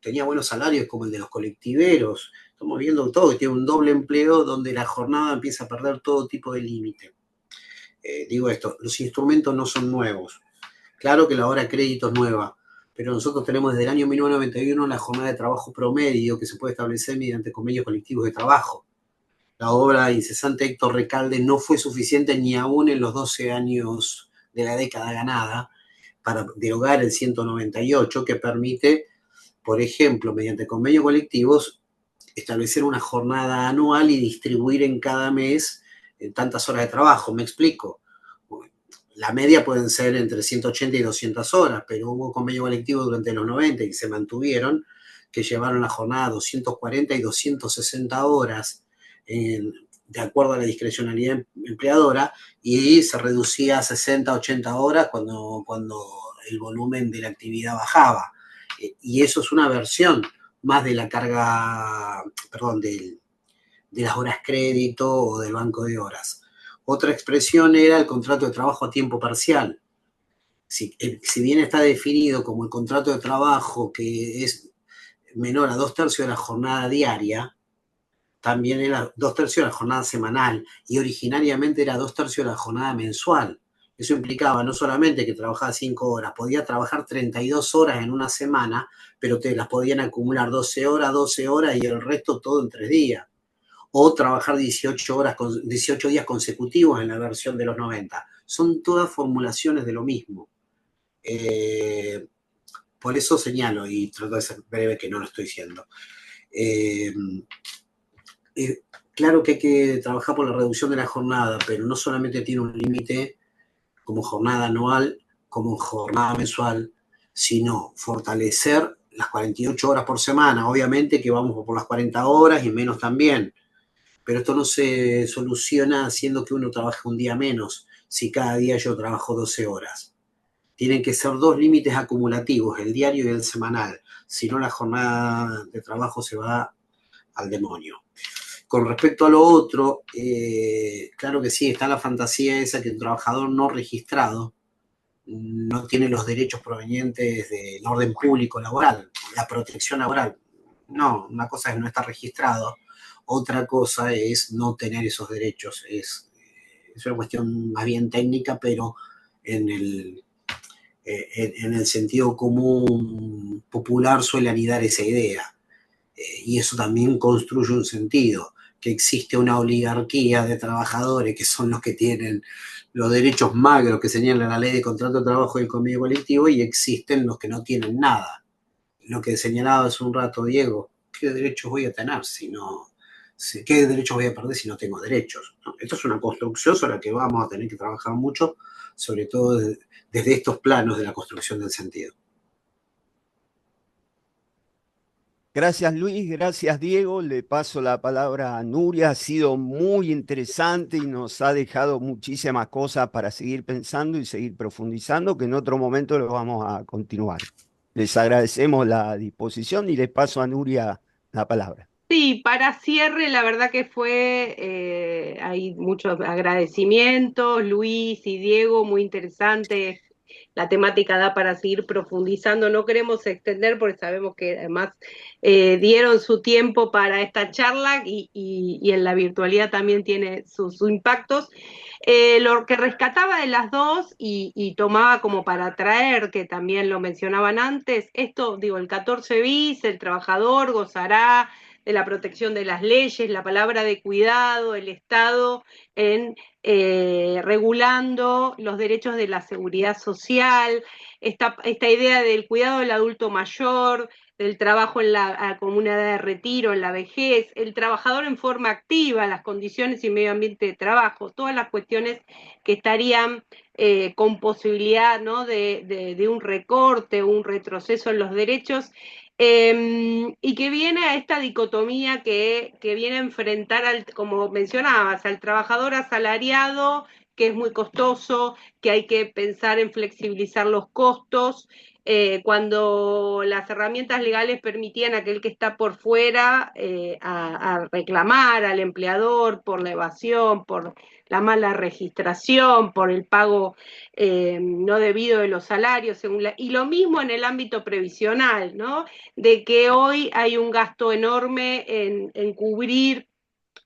tenía buenos salarios, como el de los colectiveros. Estamos viendo todo que tiene un doble empleo donde la jornada empieza a perder todo tipo de límite. Digo esto, los instrumentos no son nuevos. Claro que la hora de crédito es nueva, pero nosotros tenemos desde el año 1991 la jornada de trabajo promedio que se puede establecer mediante convenios colectivos de trabajo. La obra incesante de Héctor Recalde no fue suficiente ni aún en los 12 años de la década ganada para derogar el 198, que permite, por ejemplo, mediante convenios colectivos, establecer una jornada anual y distribuir en cada mes tantas horas de trabajo. Me explico. La media pueden ser entre 180 y 200 horas, pero hubo convenio colectivo durante los 90 y se mantuvieron, que llevaron la jornada a 240 y 260 horas, de acuerdo a la discrecionalidad empleadora, y se reducía a 60, 80 horas cuando el volumen de la actividad bajaba. Y eso es una versión más de la carga, perdón, de las horas crédito o del banco de horas. Otra expresión era el contrato de trabajo a tiempo parcial. Si bien está definido como el contrato de trabajo que es menor a 2/3 de la jornada diaria, también era 2/3 de la jornada semanal y originariamente era 2/3 de la jornada mensual. Eso implicaba no solamente que trabajaba 5 horas, podía trabajar 32 horas en una semana, pero te las podían acumular 12 horas y el resto todo en 3 días. O trabajar 18 días consecutivos en la versión de los 90. Son todas formulaciones de lo mismo. Por eso señalo, y trato de ser breve que no lo estoy diciendo. Claro que hay que trabajar por la reducción de la jornada, pero no solamente tiene un límite como jornada anual, como jornada mensual, sino fortalecer las 48 horas por semana. Obviamente que vamos por las 40 horas y menos también, pero esto no se soluciona haciendo que uno trabaje un día menos si cada día yo trabajo 12 horas. Tienen que ser dos límites acumulativos, el diario y el semanal, si no la jornada de trabajo se va al demonio. Con respecto a lo otro, claro que sí, está la fantasía esa que el trabajador no registrado no tiene los derechos provenientes del orden público laboral, la protección laboral. No, una cosa es no estar registrado, otra cosa es no tener esos derechos. Es una cuestión más bien técnica, pero en el sentido común popular suele anidar esa idea. Y eso también construye un sentido. que existe una oligarquía de trabajadores que son los que tienen los derechos magros que señala la ley de contrato de trabajo y el convenio colectivo, y existen los que no tienen nada. Lo que señalaba hace un rato Diego, ¿qué derechos voy a tener si no, qué derechos voy a perder si no tengo derechos? ¿No? Esto es una construcción sobre la que vamos a tener que trabajar mucho, sobre todo desde estos planos de la construcción del sentido. Gracias Luis, gracias Diego. Le paso la palabra a Nuria. Ha sido muy interesante y nos ha dejado muchísimas cosas para seguir pensando y seguir profundizando, que en otro momento lo vamos a continuar. Les agradecemos la disposición y les paso a Nuria la palabra. Sí, para cierre, la verdad que fue, hay muchos agradecimientos, Luis y Diego, muy interesante. La temática da para seguir profundizando, no queremos extender porque sabemos que además dieron su tiempo para esta charla y en la virtualidad también tiene sus impactos. Lo que rescataba de las dos y tomaba como para traer, que también lo mencionaban antes, esto, digo, el 14 bis, el trabajador gozará de la protección de las leyes, la palabra de cuidado, el Estado en regulando los derechos de la seguridad social, esta idea del cuidado del adulto mayor, del trabajo en la comunidad de retiro, en la vejez, el trabajador en forma activa, las condiciones y medio ambiente de trabajo, todas las cuestiones que estarían con posibilidad, ¿no?, de un recorte, un retroceso en los derechos, y que viene a esta dicotomía que viene a enfrentar, como mencionabas, al trabajador asalariado, que es muy costoso, que hay que pensar en flexibilizar los costos, cuando las herramientas legales permitían a aquel que está por fuera a reclamar al empleador por la evasión, por la mala registración, por el pago no debido de los salarios, y lo mismo en el ámbito previsional, ¿no? De que hoy hay un gasto enorme en cubrir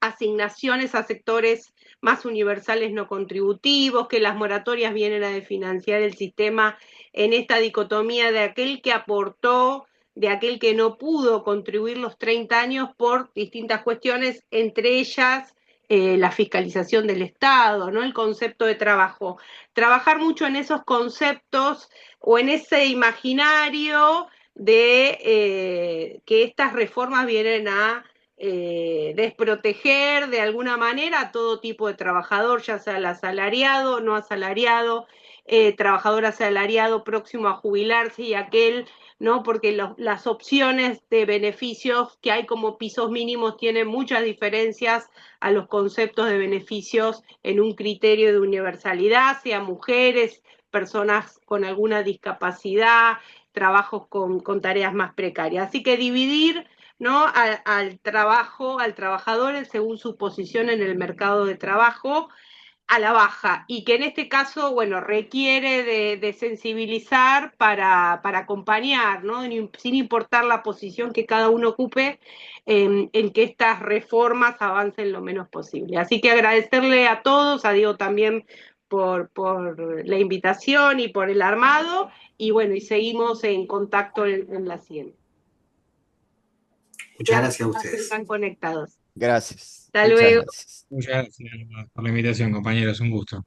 asignaciones a sectores más universales no contributivos, que las moratorias vienen a desfinanciar el sistema en esta dicotomía de aquel que aportó, de aquel que no pudo contribuir los 30 años por distintas cuestiones, entre ellas la fiscalización del Estado, ¿no? El concepto de trabajo. Trabajar mucho en esos conceptos o en ese imaginario de que estas reformas vienen a desproteger de alguna manera a todo tipo de trabajador, ya sea el asalariado, no asalariado, trabajador asalariado próximo a jubilarse y aquel, ¿no? Porque las opciones de beneficios que hay como pisos mínimos tienen muchas diferencias a los conceptos de beneficios en un criterio de universalidad, sea mujeres, personas con alguna discapacidad, trabajos con tareas más precarias. Así que dividir, ¿no?, al trabajo, al trabajador según su posición en el mercado de trabajo a la baja, y que en este caso, bueno, requiere de sensibilizar para acompañar, ¿no?, sin importar la posición que cada uno ocupe, en que estas reformas avancen lo menos posible. Así que agradecerle a todos, a Diego también por la invitación y por el armado, y bueno, y seguimos en contacto en la siguiente. Muchas gracias a ustedes. Están conectados. Gracias. Hasta Muchas luego. gracias. Muchas gracias por la invitación, compañeros, un gusto.